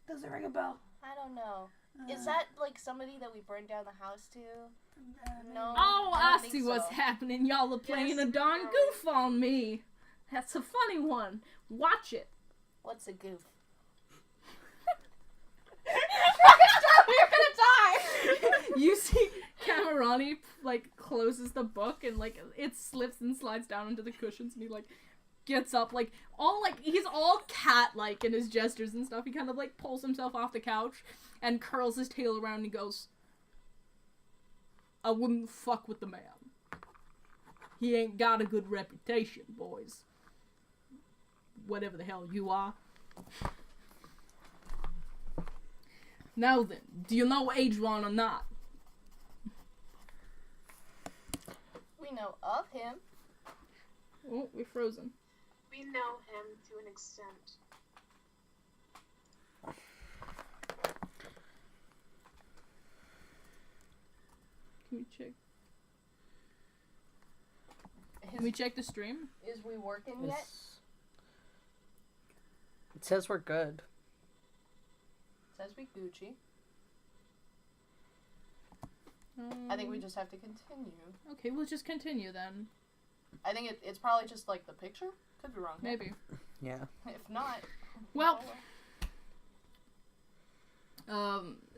Does it ring a bell? I don't know. Is that like somebody that we burned down the house to? No. Oh, I I don't see think what's so. happening. Y'all are playing Yes, a darn no. goof on me. That's a funny one. Watch it. What's a goof? We're gonna die! You see Camerani, like, closes the book and, like, it slips and slides down into the cushions and he, like, gets up, like, he's all cat-like in his gestures and stuff. He kind of, like, pulls himself off the couch and curls his tail around and he goes, I wouldn't fuck with the man. He ain't got a good reputation, boys. Whatever the hell you are. Now then, do you know Adron or not? We know of him. Oh, we're frozen. We know him to an extent. Can we check? Is, Can we check the stream? is we working yet? It's- It says we're good. Says we Gucci. I think we just have to continue. Okay, we'll just continue then. I think it's probably just like the picture. Could be wrong. Maybe. Yeah. If not, Well,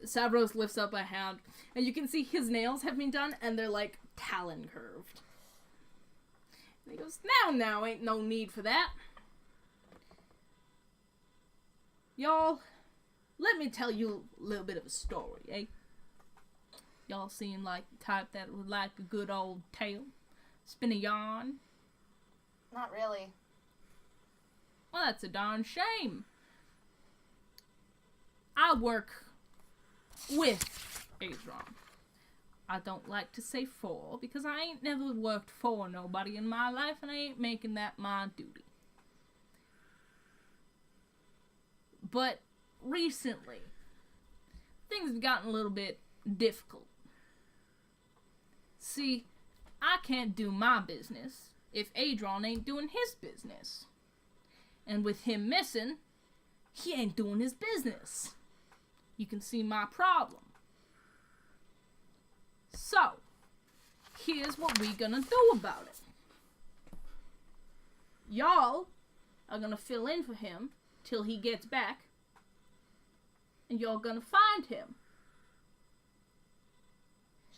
Savros lifts up a hand, and you can see his nails have been done, and they're like talon curved. And he goes, now, ain't no need for that. Y'all, let me tell you a little bit of a story, eh? Y'all seem like the type that would like a good old tale. Spin a yarn. not really. Well, that's a darn shame. I work with Adron. I don't like to say for, because I ain't never worked for nobody in my life, and I ain't making that my duty. But recently, things have gotten a little bit difficult. See, I can't do my business if Adron ain't doing his business. And with him missing, he ain't doing his business. You can see my problem. So, here's what we gonna do about it. Y'all are gonna fill in for him till he gets back, and y'all gonna find him.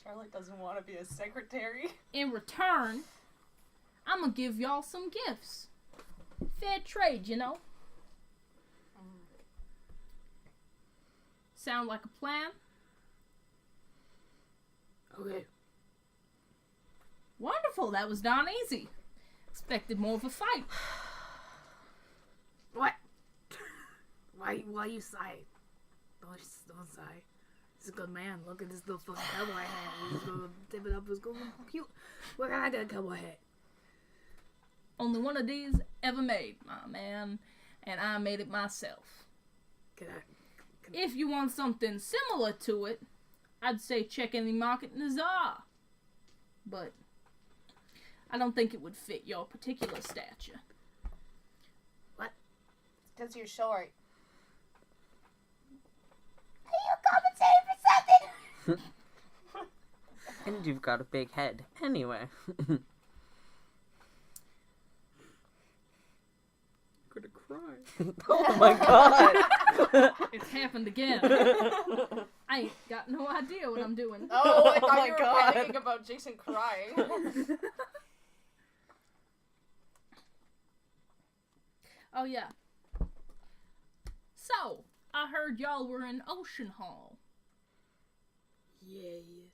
Charlotte doesn't want to be a secretary. In return, I'm gonna give y'all some gifts. Fair trade, you know? Sound like a plan? Okay. Wonderful, that was darn easy. Expected more of a fight. What? Why you sigh? Don't sigh. He's a good man. Look at this little fucking cowboy hat. He's gonna tip it up. He's gonna cute. Look, I got a cowboy hat. Only one of these ever made, my man. And I made it myself. Can I? If you want something similar to it, I'd say check any market in the Czar. But I don't think it would fit your particular stature. Because you're short. Are you compensating for something? And you've got a big head. Anyway. Gonna cry. Oh my god! It's happened again. I ain't got no idea what I'm doing. Oh, I Oh thought my you were God. panicking about Jason crying. Oh yeah. So, I heard y'all were in Ocean Hall. Yeah.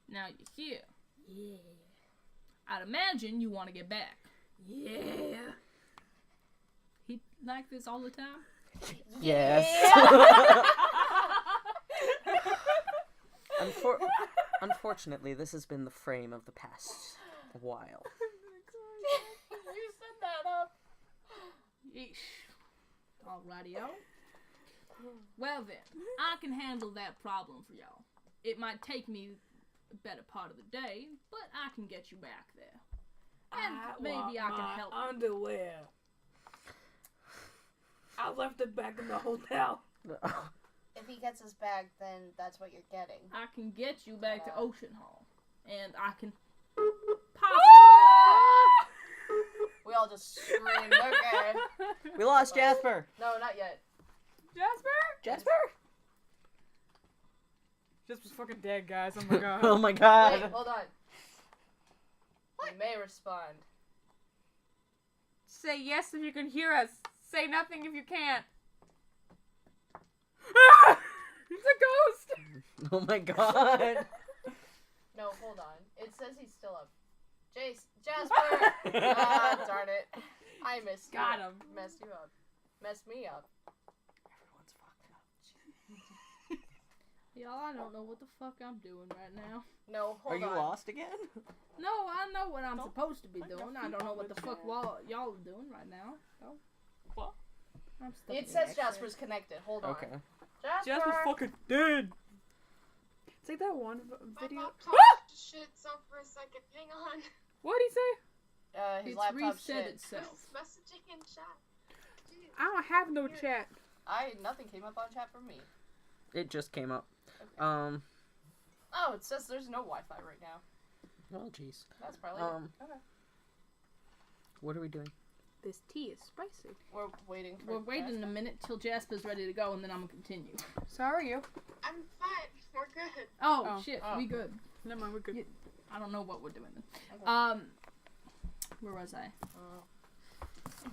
Now you're here. Yeah. I'd imagine you want to get back. Yeah. He like this all the time? Yes. Unfortunately, this has been the frame of the past while. You set that up. Yeesh. Alrighty-o. Well then, I can handle that problem for y'all. It might take me a better part of the day, but I can get you back there. And maybe I can help. Underwear. I left it back in the hotel. If he gets his bag, then that's what you're getting. I can get you back to Ocean Hall. And I can We all just screamed, okay. We lost Jasper! No, not yet. Jasper? Jasper's fucking dead, guys. Oh my god. Oh my Wait, god. hold on. You may respond. Say yes if you can hear us. Say nothing if you can't. It's a ghost! Oh my god. No, hold on. It says he's still up. Jasper! Ah, darn it. I messed Got you up. him. Messed you up. Messed me up. Everyone's fucked up. Y'all, I don't know what the fuck I'm doing right now. No, hold Are on. you lost again? No, I know what I'm supposed to be doing. I don't know what the fuck y'all are doing right now. So. What? I'm stuck It in says X-ray. Jasper's connected. Hold on. Okay. Jasper! Jasper's fucking dead. It's like that one My video. laptop shit itself for a second. Hang on. What'd he say? His It's laptop reset shit. itself. Who's messaging in chat? Jeez. I don't have no chat. Nothing came up on chat for me. It just came up. Okay. Oh, it says there's no Wi-Fi right now. Well, jeez. That's probably okay. What are we doing? This tea is spicy. We're waiting for We're waiting a minute till Jasper's ready to go, and then I'm gonna continue. So are you? I'm fine. We're good. Oh, Oh. shit, Oh. we good. Never mind, we're good. Yeah. I don't know what we're doing then. Okay. Where was I?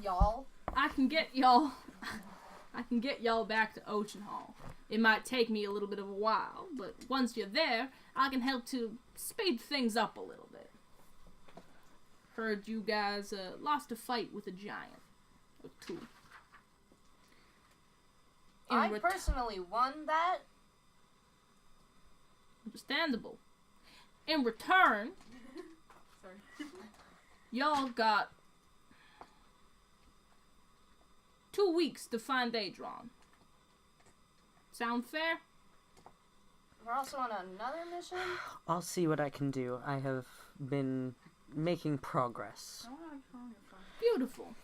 Y'all. I can get y'all. I can get y'all back to Ocean Hall. It might take me a little bit of a while, but once you're there, I can help to speed things up a little bit. Heard you guys lost a fight with a giant or two. I personally won that. Understandable. In return, y'all got 2 weeks to find Adron. Sound fair? We're also on another mission. I'll see what I can do. I have been making progress. Beautiful.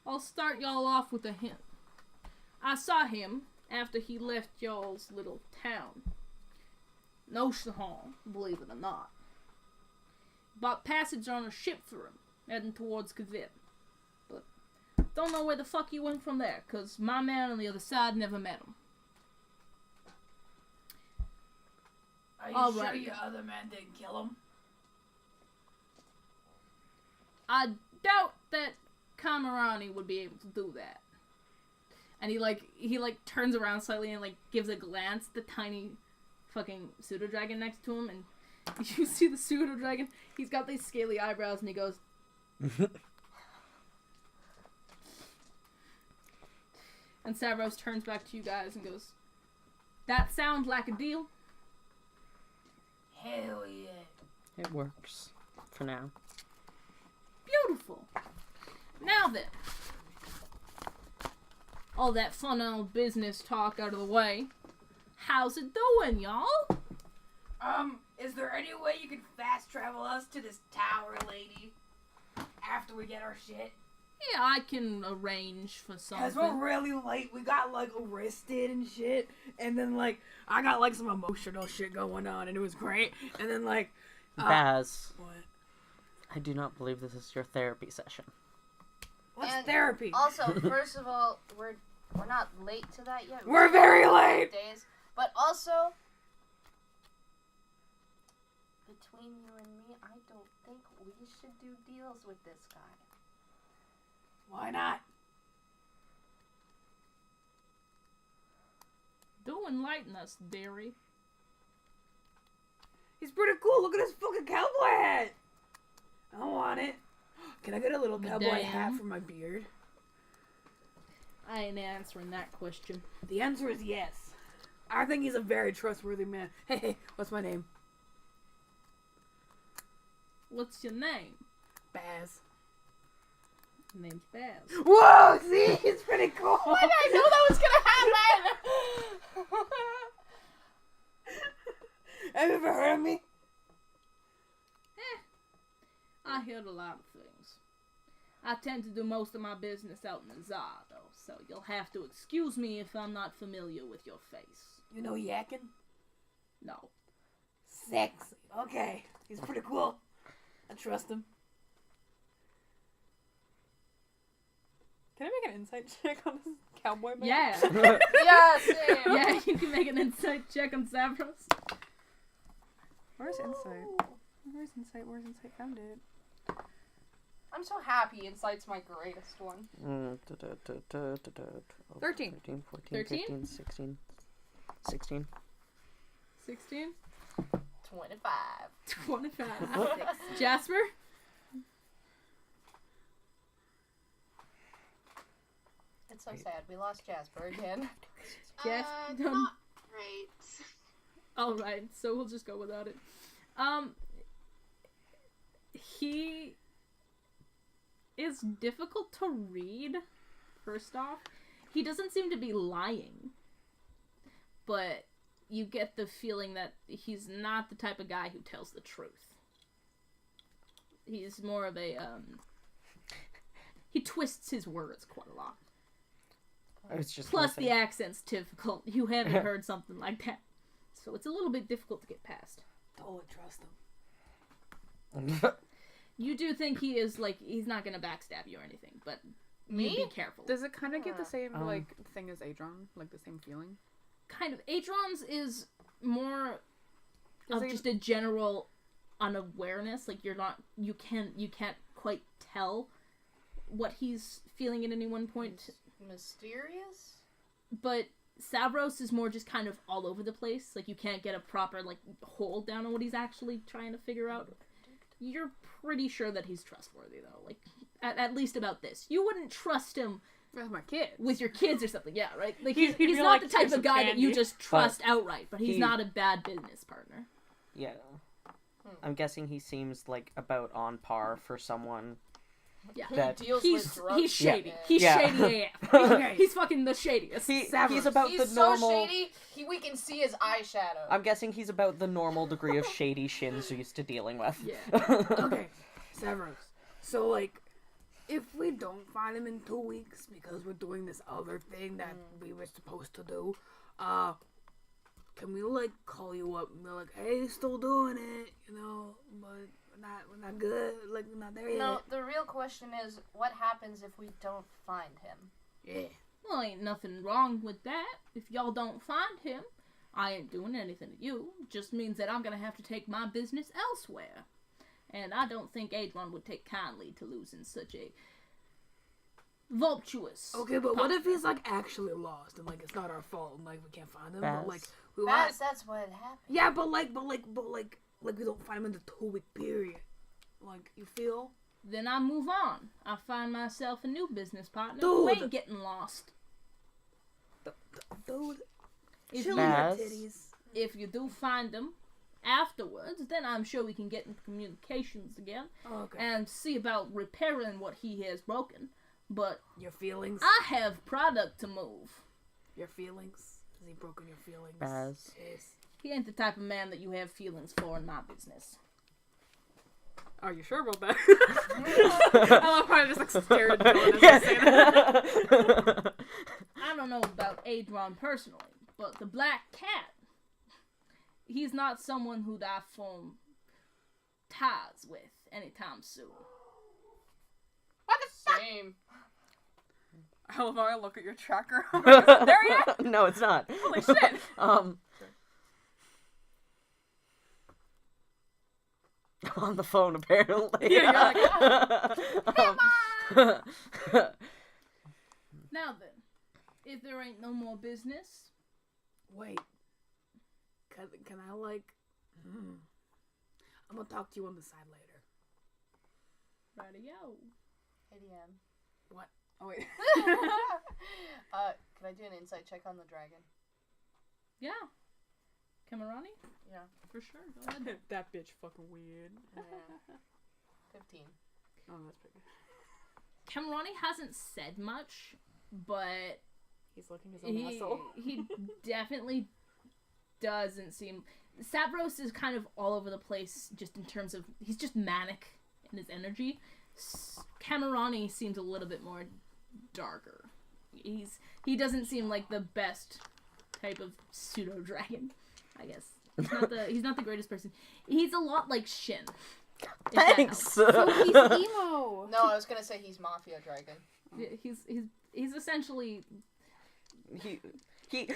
I'll start y'all off with a hint. I saw him after he left y'all's little town. Ocean Hall, believe it or not. Bought passage on a ship for him, heading towards Kavit. But don't know where the fuck he went from there, cause my man on the other side never met him. Are you Alright. sure your other man didn't kill him? I doubt that Kamarani would be able to do that. And he turns around slightly and gives a glance at the tiny fucking pseudo dragon next to him, and you see the pseudo dragon. He's got these scaly eyebrows, and he goes. And Savros turns back to you guys and goes, "That sounds like a deal." Hell yeah. It works. For now. Beautiful. Now then, all that fun old business talk out of the way. How's it doing, y'all? Is there any way you can fast travel us to this tower lady after we get our shit? Yeah, I can arrange for Cause we're something. really late. We got like arrested and shit, and then like I got like some emotional shit going on, and it was great. And then like, Baz, what? I do not believe this is your therapy session. What's And therapy? Also, first of all, we're not late to that yet. We're very late. Days, but also between you and me, I don't think we should do deals with this guy. Why not? Do enlighten us, dearie. He's pretty cool. Look at his fucking cowboy hat. I want it. Can I get a little cowboy Medallion. hat for my beard? I ain't answering that question. The answer is yes. I think he's a very trustworthy man. Hey, what's my name? What's your name? Baz. My name's Baz. Whoa, see? He's pretty cool. I knew that was gonna happen! Have you ever heard of me? I heard a lot of things. I tend to do most of my business out in the Czar, though, so you'll have to excuse me if I'm not familiar with your face. You know yakking? No. Sexy. Okay. He's pretty cool. I trust him. Can I make an insight check on this cowboy man? Yeah. Yeah, same. Yeah, you can make an insight check on Savros. Where's insight? Where's insight? Where's insight? Found it. I'm so happy Insight's my greatest one. 13. 13, 14, 13? 15, 16. 16. 16? 25. 25. Jasper? It's so sad. We lost Jasper again. Jeff? Not great. Alright, so we'll just go without it. He is difficult to read, first off. He doesn't seem to be lying. But you get the feeling that he's not the type of guy who tells the truth. He's more of a, he twists his words quite a lot. I was just Plus, gonna the accent's difficult. You haven't heard something like that. So it's a little bit difficult to get past. Totally trust him. say. You do think he is, like, he's not gonna backstab you or anything, but Me? you be careful. Does it kind of get the same Um, like thing as Adron? Like the same feeling? Kind of. Adron's is more Does of it- just a general unawareness. Like, you can't quite tell what he's feeling at any one point. Mysterious? But Savros is more just kind of all over the place. Like, you can't get a proper, like, hold down on what he's actually trying to figure out. You're pretty sure that he's trustworthy, though. Like, at least about this. You wouldn't trust him With my kids. with your kids or something, yeah, right? Like, He'd he's be not like, the type "Here's of some guy that you candy." just trust outright, but he's he- not a bad business partner. Yeah. I'm guessing he seems like about on par for someone. Yeah. Who That- deals He's with drugs? shady. Yeah. He's Yeah. shady AF. Okay. He's fucking the shadiest. He's Savros. about He's the so normal. shady, we can see his eyeshadow. I'm guessing he's about the normal degree of shady Shin's used to dealing with. Yeah. Okay, Savros. So, like, if we don't find him in 2 weeks because we're doing this other thing that we were supposed to do, can we, like, call you up and be like, hey, still doing it, you know, but we're not good, like, we're not there yet. No, the real question is, what happens if we don't find him? Yeah. Well, ain't nothing wrong with that. If y'all don't find him, I ain't doing anything to you. Just means that I'm gonna have to take my business elsewhere. And I don't think Adron would take kindly to losing such a voluptuous. Okay, but what if partner. he's, like, actually lost and, like, it's not our fault and, like, we can't find him? But, Baz. like, we want... That's what happened. Yeah, but we don't find him in the 2 week period. Like, you feel? Then I move on. I find myself a new business partner who Dude. ain't getting lost. Dude, If chill you, your Baz. titties. if you do find him afterwards, then I'm sure we can get into communications again Okay. and see about repairing what he has broken. But Your feelings? I have product to move. Your feelings? Has he broken your feelings? Baz. Yes. He ain't the type of man that you have feelings for in my business. Are you sure about that? I love how I just like stared at Dylan as I say that. I don't know about Adron personally, but the Black Cat, he's not someone who'd I form ties with anytime soon. Same. I love how I look at your tracker. Is it there yet? No, it's not. Holy shit. On the phone, apparently. Yeah, you're Now then, if there ain't no more business, Wait. Can I like? I'm gonna talk to you on the side later. radio. ADM. What? Oh wait. Can I do an insight check on the dragon? Yeah. Camerani? Yeah. For sure. Go ahead. That bitch fucking weird. 15. Oh, that's pretty good. Camerani hasn't said much, but He's looking his own asshole. he definitely doesn't seem... Savros is kind of all over the place just in terms of... He's just manic in his energy. Camerani seems a little bit more darker. He doesn't seem like the best type of pseudo-dragon, I guess. He's not the greatest person. He's a lot like Shin. if that Thanks. helps. So he's emo. No, I was gonna say he's Mafia Dragon. He's essentially...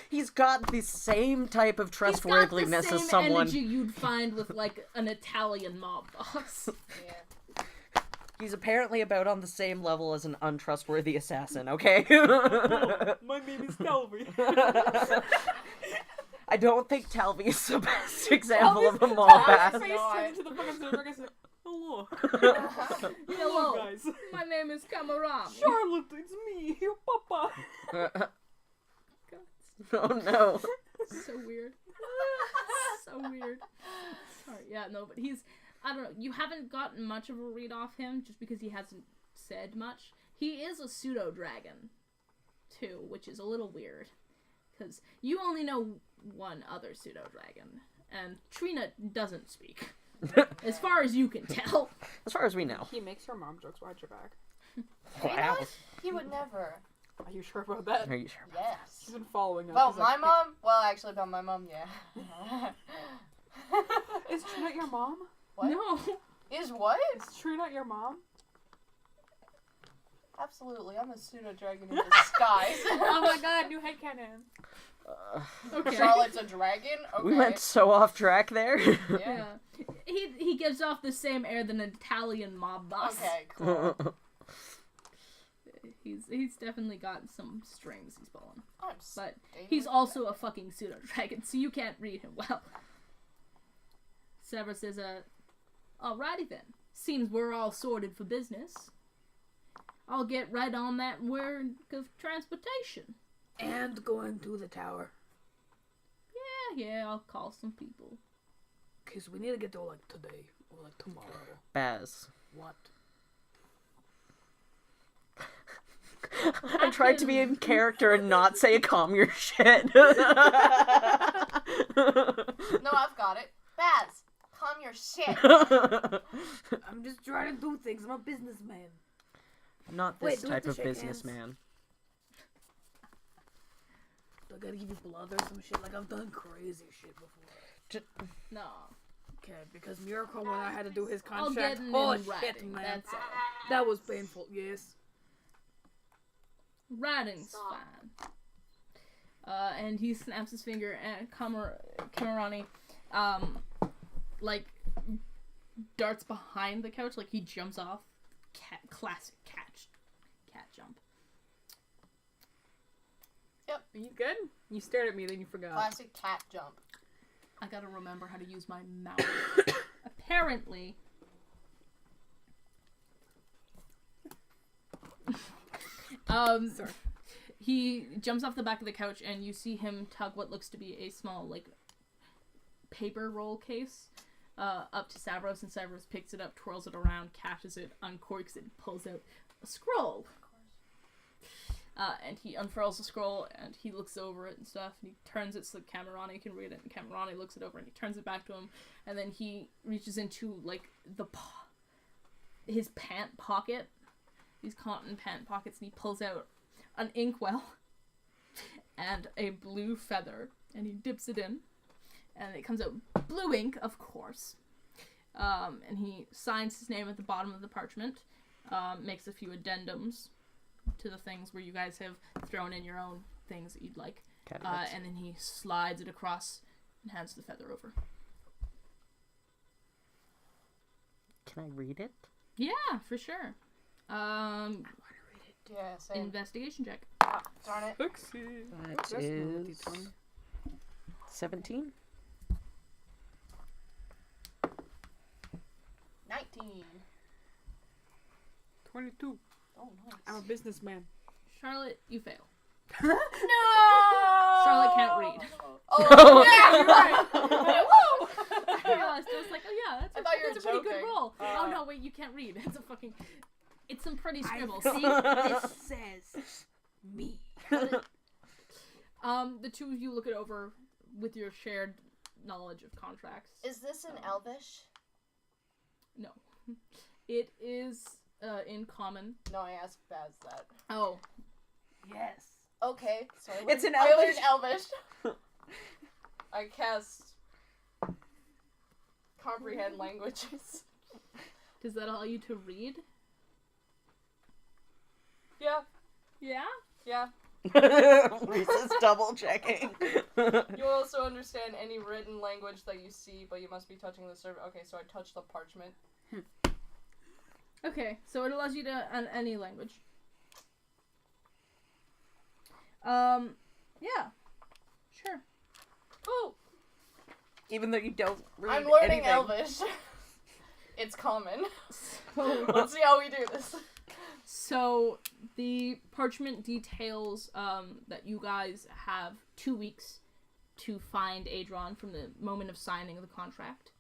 He's got the same type of trustworthiness He's got the as same someone. energy you'd find with like an Italian mob boss. Yeah. He's apparently about on the same level as an untrustworthy assassin. Okay. My name is Talvi. I don't think Talvi is the best example of a mob ass. Face turned into the fucking Zerg and said, "Hello, Hello, guys. my name is Kamarami. Charlotte, it's me, your papa." Oh no. So weird. So weird. Sorry, yeah, no, but he's... I don't know, you haven't gotten much of a read off him just because he hasn't said much. He is a pseudo-dragon, too, which is a little weird. Because you only know one other pseudo-dragon, and Trina doesn't speak. As far as you can tell. As far as we know. He makes your mom jokes behind your back. Wow. He would never. Are you sure about that? Are you sure? Yes. She's been following us. About She's my like, mom? Well, actually, about my mom, yeah. Is Trina your mom? What? No. Is what? Is Trina your mom? Absolutely, I'm a pseudo-dragon in disguise. Oh my god, new headcanon. Okay. Charlotte's a dragon? Okay. We went so off track there. Yeah. He gives off the same air than an Italian mob boss. Okay, cool. He's definitely got some strings he's pulling. I'm But staying he's with also a fucking pseudo-dragon, so you can't read him well. Savros says, alrighty then. Seems we're all sorted for business. I'll get right on that work of transportation. And going to the tower. Yeah, I'll call some people. Okay, so we need to get there like today or like tomorrow. Baz. What? I tried to be in character and not say calm your shit. No, I've got it. Baz, calm your shit. I'm just trying to do things. I'm a businessman. Not Wait, this do we have type to of shake hands? businessman. Do I gotta give you blood or some shit? Like I've done crazy shit before. No. Okay, because Miracle when I had to do his I'll contract. get it Oh in shit, writing, man. that's all. That was painful. Yes. Writing's fine. And he snaps his finger and Kamarani, like, darts behind the couch, like he jumps off. Classic cat jump. Are you good? You stared at me, then you forgot. Classic cat jump. I gotta remember how to use my mouth. Apparently. Sorry. He jumps off the back of the couch and you see him tug what looks to be a small, like, paper roll case up to Savros, and Savros picks it up, twirls it around, catches it, uncorks it, and pulls out a scroll. And he unfurls the scroll, and he looks over it and stuff, and he turns it so that Kamarani can read it, and Kamarani looks it over, and he turns it back to him, and then he reaches into, like, his pant pocket, these cotton pant pockets, and he pulls out an inkwell and a blue feather, and he dips it in, and it comes out blue ink, of course. And he signs his name at the bottom of the parchment, makes a few addendums to the things where you guys have thrown in your own things that you'd like, and then he slides it across and hands the feather over. Can I read it? Yeah, for sure. Yeah, same. Investigation check. Ah, darn it. That is 17. 19. 22. Oh, nice. I'm a businessman. Charlotte, you fail. No! Charlotte can't read. Oh, yeah, you're right. Woo! I realized, I was like, oh yeah, I thought you were that's a pretty good joking. roll. Oh no, wait, you can't read. It's some pretty scribbles. See, this says me. The two of you look it over with your shared knowledge of contracts. Is this in Elvish? No. It is in common. No, I asked Baz that. Oh. Yes. Okay, so It's in I learned Elvish. I cast comprehend languages. Does that allow you to read? Yeah, Yeah? yeah. Lisa's double checking. You also understand any written language that you see, but you must be touching the server. Okay, so I touched the parchment. Okay, so it allows you to any language. Yeah. Sure. Ooh, Even though you don't read I'm learning anything. Elvish. It's common. So, Let's see how we do this. so the parchment details that you guys have 2 weeks to find Adron from the moment of signing of the contract.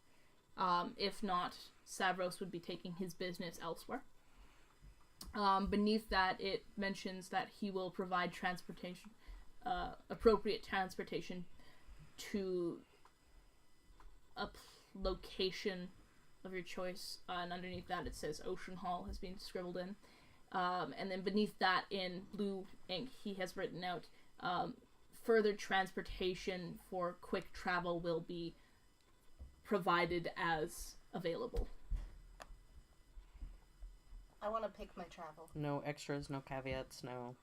If not, Savros would be taking his business elsewhere. Beneath that, it mentions that he will provide transportation, appropriate transportation to a location of your choice, and underneath that it says Ocean Hall has been scribbled in. And then beneath that, in blue ink, he has written out, further transportation for quick travel will be provided as available. I want to pick my travel. No extras, no caveats, no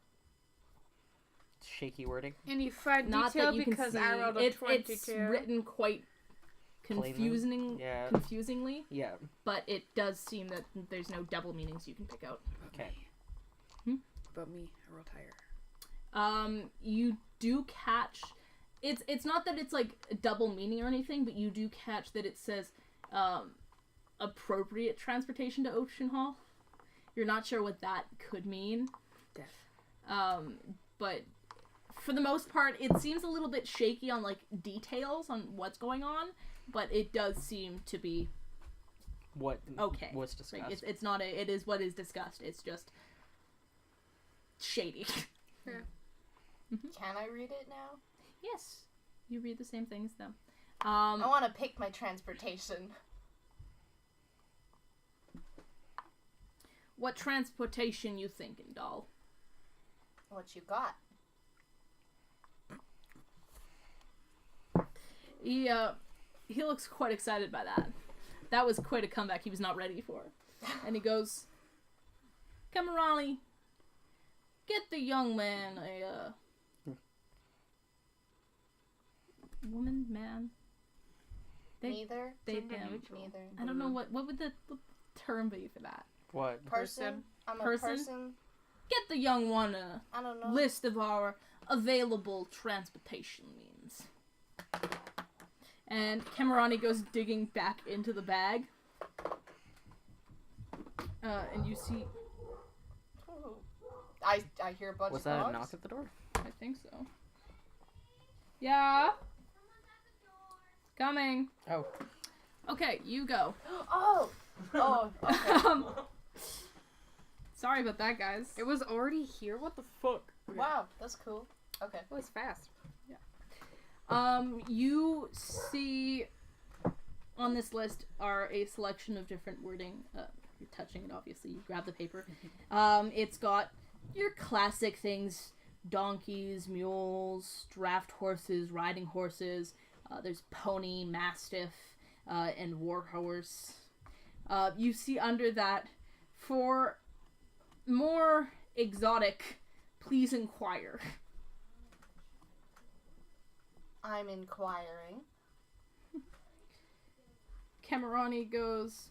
shaky wording. Any fine Not detail that you can because see. I rolled a It's 22. written quite Plainly? Yeah. confusingly, Yeah. but it does seem that there's no double meanings you can pick out. Okay. But me, I roll higher. You do catch. It's not that it's like a double meaning or anything, but you do catch that it says appropriate transportation to Ocean Hall. You're not sure what that could mean. But for the most part, it seems a little bit shaky on like details on what's going on, but it does seem to be What okay. was Like, discussed? it's not it is what is discussed. It's just shady. Can I read it now? Yes, you read the same thing as them. I want to pick my transportation. What transportation you thinking, doll? What you got? He looks quite excited by that. That was quite a comeback he was not ready for. And he goes, Camerani, get the young man a woman, man. Neither. Him. Neither. I don't know what would the term be for that. What? Person. I'm a Person? person. Get the young one a I don't know. list of our available transportation means. And Camerani goes digging back into the bag. And you see... Ooh. I hear a bunch Was of that dogs. a knock at the door? I think so. Yeah? Coming. Oh. Okay, you go. Oh! Oh, okay. Sorry about that, guys. It was already here? What the fuck? Wow, that's cool. Okay. It was fast. You see on this list are a selection of different wording, You're touching it, obviously. You grab the paper. It's got your classic things. Donkeys, mules, draft horses, riding horses. There's pony, mastiff, and warhorse. You see under that, for more exotic, please inquire. I'm inquiring. Camerani goes,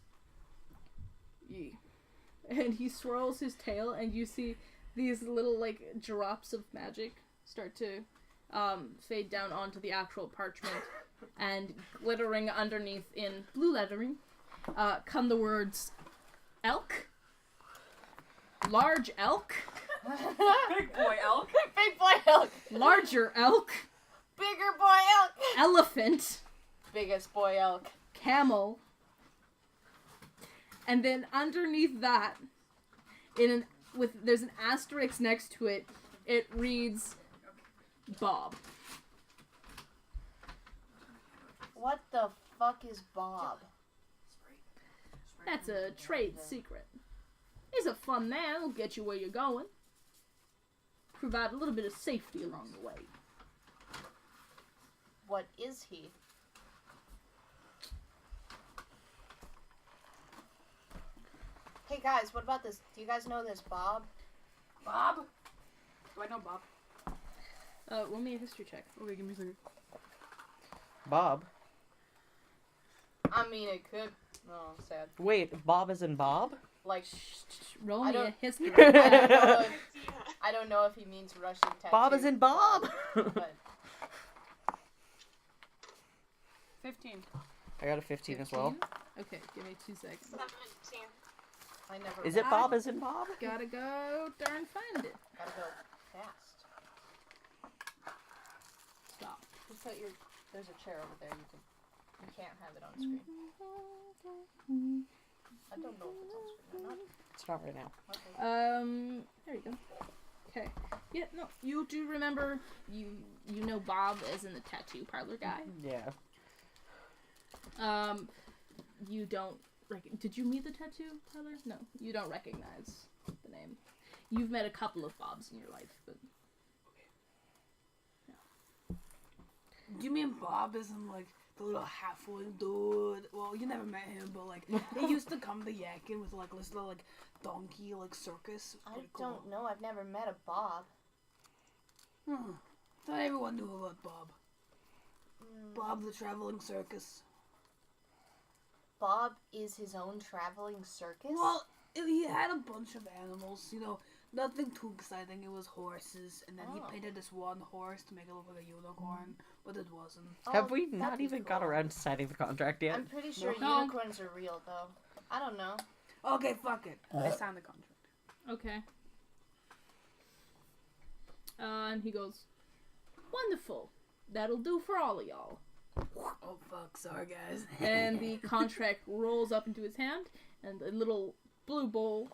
"Yee," and he swirls his tail, and you see these little like drops of magic start to fade down onto the actual parchment, and glittering underneath in blue lettering come the words elk, large elk, Big boy elk. Big boy elk. larger elk, Bigger boy elk. elephant, Biggest boy elk. camel, and then underneath that, there's an asterisk next to it. It reads Bob. What the fuck is Bob? That's a trade secret. He's a fun man. He'll get you where you're going. Provide a little bit of safety along the way. What is he? Hey guys, what about this? Do you guys know this Bob? Bob? Do I know Bob? Roll me a history check. Okay, give me a second. Bob. I mean, it could. Oh, sad. Wait, Bob is in Bob? Like, Roll I me a don't- history. I don't know if he means Russian tattoo. Bob is in Bob. But 15. I got a 15 as well. 15? Okay, give me 2 seconds. 17. I never. Is it Bob is in Bob? Gotta go darn find it. Gotta go fast. Stop. Just put your. There's a chair over there. You can't have it on screen. I don't know if it's on screen or not. It's not right now. Okay. There you go. Okay. Yeah, no, you do remember, you know Bob as in the tattoo parlor guy. Yeah. You don't, did you meet the tattoo parlor? No, you don't recognize the name. You've met a couple of Bobs in your life, but... Do you mean Bob isn't like the little halfling dude? Well, you never met him, but like he used to come to Yakin with like this little like donkey like circus. I don't know. I've never met a Bob. Thought everyone knew about Bob. Bob the traveling circus. Bob is his own traveling circus? Well, he had a bunch of animals. You know, nothing too exciting. It was horses, and then he painted this one horse to make it look like a unicorn, but it wasn't. Have we that'd not be even cool. got around to signing the contract yet? I'm pretty sure No. unicorns are real, though. I don't know. Okay, fuck it. I signed the contract. Okay. And he goes, wonderful. That'll do for all of y'all. Oh fuck, sorry guys. And the contract rolls up into his hand, and a little bow,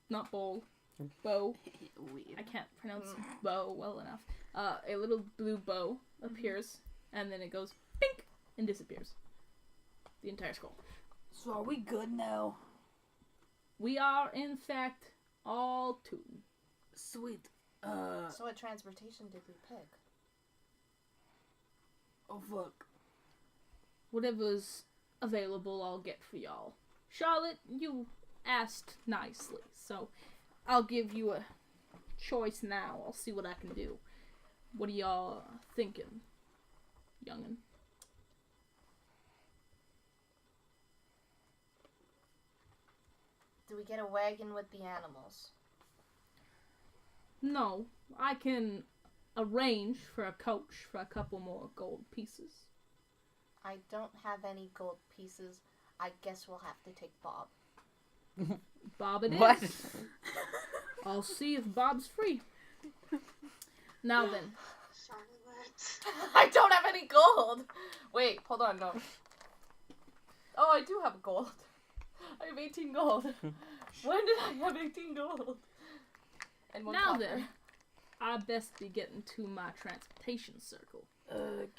not bowl, bow. Weird. I can't pronounce bow well enough. A little blue bow appears, and then it goes pink and disappears. The entire scroll. So are we good now? We are, in fact, all tuned. Sweet. So what transportation did we pick? Oh fuck. Whatever's available, I'll get for y'all. Charlotte, you asked nicely, so I'll give you a choice now. I'll see what I can do. What are y'all thinking, youngin'? Do we get a wagon with the animals? No, I can arrange for a coach for a couple more gold pieces. I don't have any gold pieces. I guess we'll have to take Bob. Bob it is. What? I'll see if Bob's free. Now then, Charlotte. I don't have any gold! Wait, hold on, no. Oh, I do have gold. I have 18 gold. When did I have 18 gold? And one now copper. then, I best be getting to my transportation circle.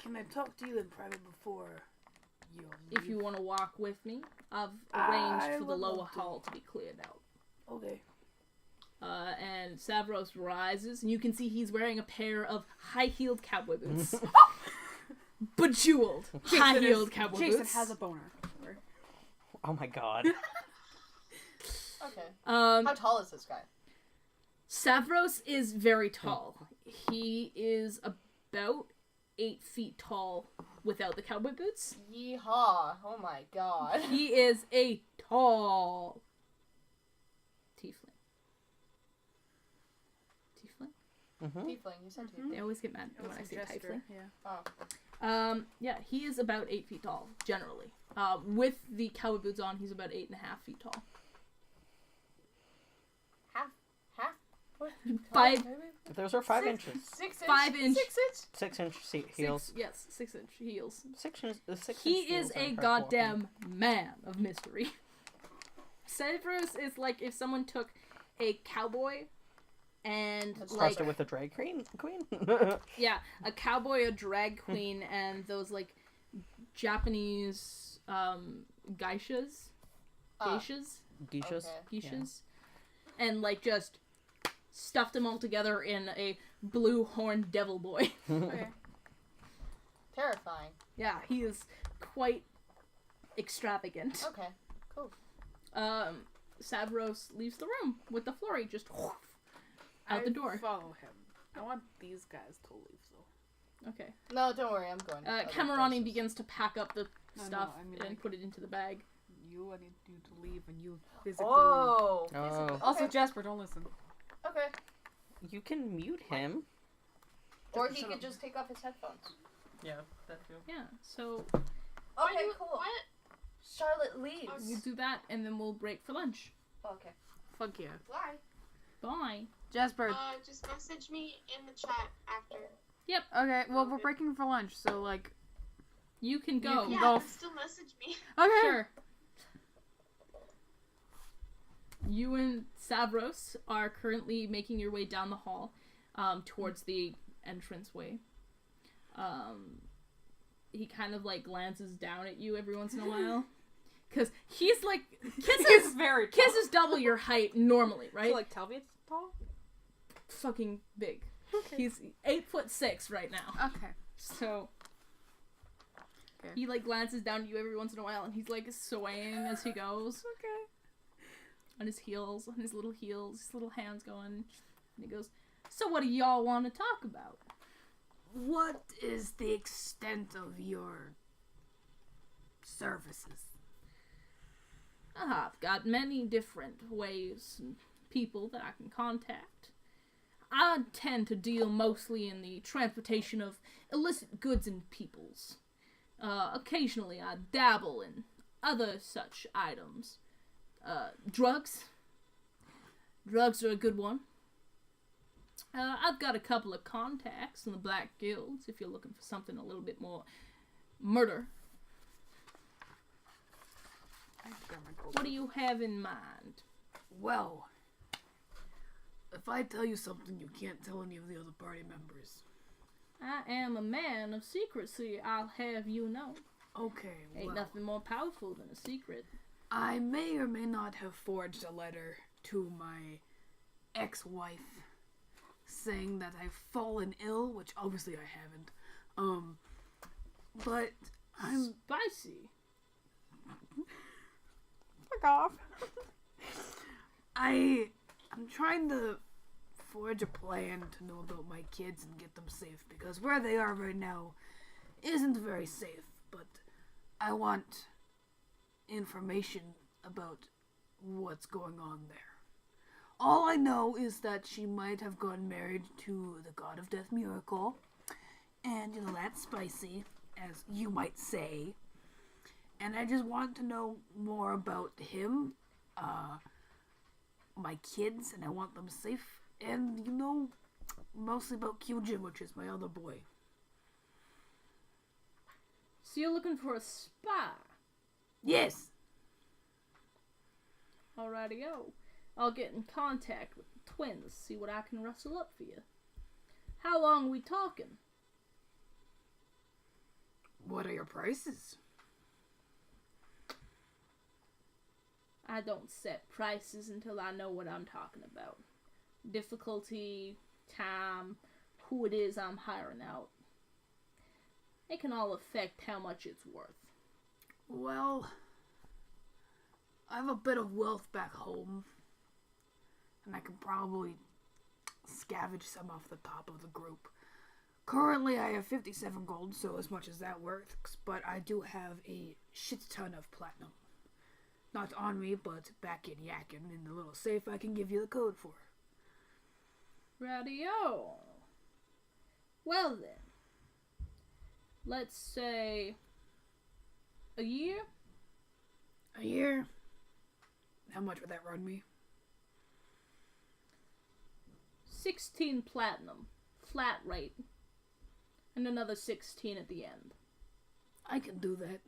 Can I talk to you in private before if you want to walk with me, I've arranged I for the would lower love to. hall to be cleared out. Okay. And Savros rises, and you can see he's wearing a pair of high-heeled cowboy boots. Bejeweled high-heeled cowboy Jason boots. has a boner. Oh my god. Okay. Um, How tall is this guy? Savros is very tall. He is about 8 feet tall without the cowboy boots. Yeehaw! Oh my god. He is a tall tiefling. Mm-hmm. Tiefling, you said tiefling. They always get mad when I say tiefling. Yeah. Oh. Yeah, he is about 8 feet tall, generally. With the cowboy boots on, he's about 8.5 feet tall. Half. Five- Maybe? Those are 5 inches. 6 inch. 5 inch. 6 inch. 6 inch heels. Yes, 6 inch heels. 6 inch. 6 He inch heels is are a correct goddamn man of mystery. Savros is like if someone took a cowboy and That's walking. like Crossed it with a drag queen. yeah, a cowboy, a drag queen, and those like Japanese geishas, Geishas. geishas, and like just stuffed them all together in a blue horned devil boy. Okay. Terrifying. Yeah, he is quite extravagant. Okay. Cool. Savros leaves the room with the flurry just out the door. Follow him. I want these guys to leave, though. Okay. No, don't worry. I'm going. other Camerani places. begins to pack up the No, stuff I mean, and like- put it into the bag. I need you to leave, and you physically leave. Oh. Oh. Also, Jasper, don't listen. Okay. You can mute him. Or he could just take off his headphones. Yeah, that too. Yeah, so Okay, cool. What? Charlotte leaves. you do that and then we'll break for lunch. Okay. Fuck yeah. Why? Bye. Jasper. Just message me in the chat after. Okay, well, we're breaking for lunch, so, like... You can go. can Yeah, go but still message me. Okay. Sure. You and Savros are currently making your way down the hall towards the entranceway. He kind of like glances down at you every once in a while. Because he's like, He's very tall. Kiss is double your height normally, right? So, like, Talbot's tall? Fucking big. He's 8'6" right now. Okay. So Okay. he like glances down at you every once in a while, and he's like swaying as he goes Okay. on his heels, on his little heels, his little hands going, and he goes, "So what do y'all want to talk about?" What is the extent of your services? I've got many different ways and people that I can contact. I tend to deal mostly in the transportation of illicit goods and peoples. Occasionally I dabble in other such items. Drugs. Drugs are a good one. I've got a couple of contacts in the Black Guilds if you're looking for something a little bit more murder. What do you have in mind? Well, if I tell you something, you can't tell any of the other party members. I am a man of secrecy, I'll have you know. Okay, Ain't well, nothing more powerful than a secret. I may or may not have forged a letter to my ex-wife saying that I've fallen ill, which obviously I haven't. But I'm Spicy. Fuck off. I'm trying to forge a plan to know about my kids and get them safe, because where they are right now isn't very safe, but I want information about what's going on there. All I know is that she might have gotten married to the god of death Miracle, and that's spicy, as you might say. And I just want to know more about him, my kids, and I want them safe, and mostly about Kyujin, which is my other boy. So you're looking for a spy? Yes! Alrighty-o. I'll get in contact with the twins, see what I can rustle up for you. How long are we talking? What are your prices? I don't set prices until I know what I'm talking about. Difficulty, time, who it is I'm hiring out. They can all affect how much it's worth. Well, I have a bit of wealth back home, and I can probably scavenge some off the top of the group. Currently, I have 57 gold, so as much as that works, but I do have a shit ton of platinum. Not on me, but back in Yakin, in the little safe I can give you the code for. Radio. Well then, let's say a year? A year? How much would that run me? 16 platinum, flat rate, and another 16 at the end. I can do that.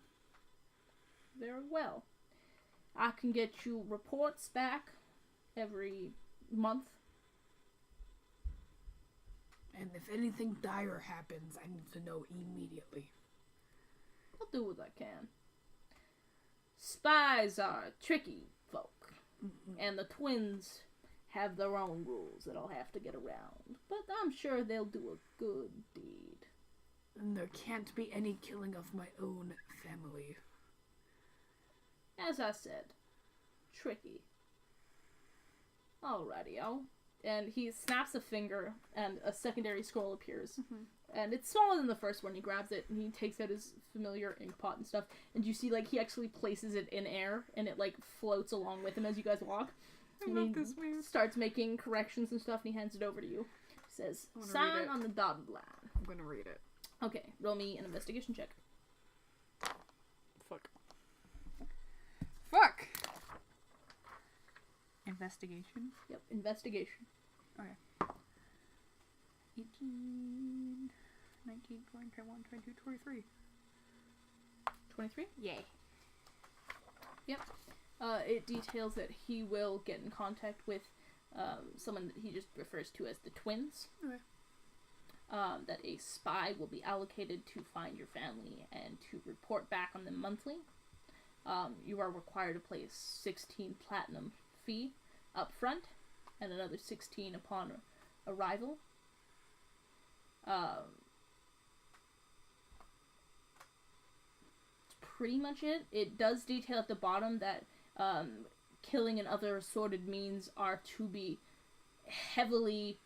Very well. I can get you reports back every month. And if anything dire happens, I need to know immediately. I'll do what I can. Spies are tricky folk, and the twins have their own rules that I'll have to get around. But I'm sure they'll do a good deed. And there can't be any killing of my own family. As I said, tricky. Alrighty-o. And he snaps a finger, and a secondary scroll appears. And it's smaller than the first one. He grabs it, and he takes out his familiar ink pot and stuff. And you see, like, he actually places it in air, and it, like, floats along with him as you guys walk. I love this man. Starts making corrections and stuff, and he hands it over to you. He says, I wanna read sign it. on the dotted line. I'm gonna read it. Okay, roll me an investigation check. Fuck. Fuck! Investigation. Yep, investigation. 18, 19, 20, 21, 22, 23. 23? Yay. Yep. It details that he will get in contact with someone that he just refers to as the twins. Okay. That a spy will be allocated to find your family and to report back on them monthly. You are required to pay a 16 platinum fee up front and another 16 upon arrival. That's pretty much it. It does detail at the bottom that killing and other assorted means are to be heavily...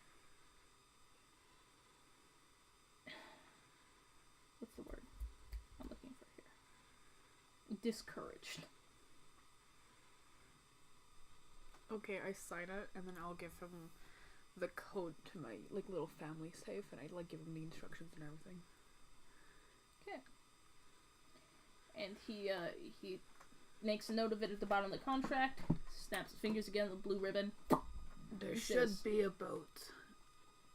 What's the word I'm looking for here? Discouraged. Okay, I sign it, and then I'll give him the code to my, like, little family safe, and I, like, give him the instructions and everything. Okay. And he makes a note of it at the bottom of the contract, snaps his fingers again, the blue ribbon. There He should says- be about...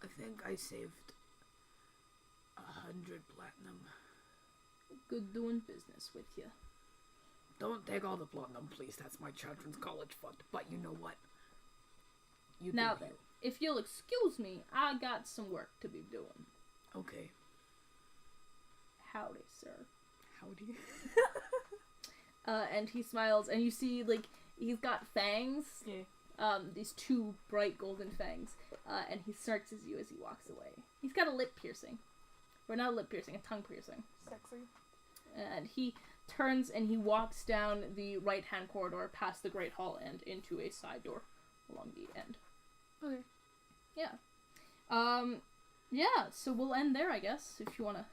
I think I saved 100 platinum. Good doing business with you. Don't take all the platinum, please. That's my children's college fund. But you know what? You Now do then, you. if you'll excuse me, I got some work to be doing. Okay. Howdy, sir. Howdy. And he smiles, and you see, like, he's got fangs. Yeah. These two bright golden fangs. And he snarks at you as he walks away. He's got a lip piercing. Or not a lip piercing, a tongue piercing. Sexy. And he turns and he walks down the right-hand corridor past the Great Hall and into a side door along the end. Okay. Yeah. Yeah, so we'll end there, I guess, if you want to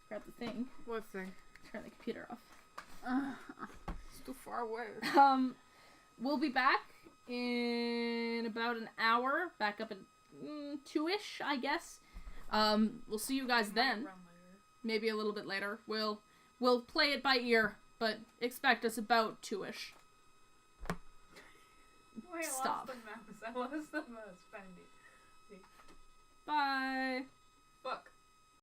grab the thing. What thing? Turn the computer off. It's too far away. We'll be back in about an hour, back up at 2-ish, I guess. We'll see you guys then. Maybe a little bit later. We'll play it by ear, but expect us about 2-ish. Wait, Stop. I lost the mouse. Bendy.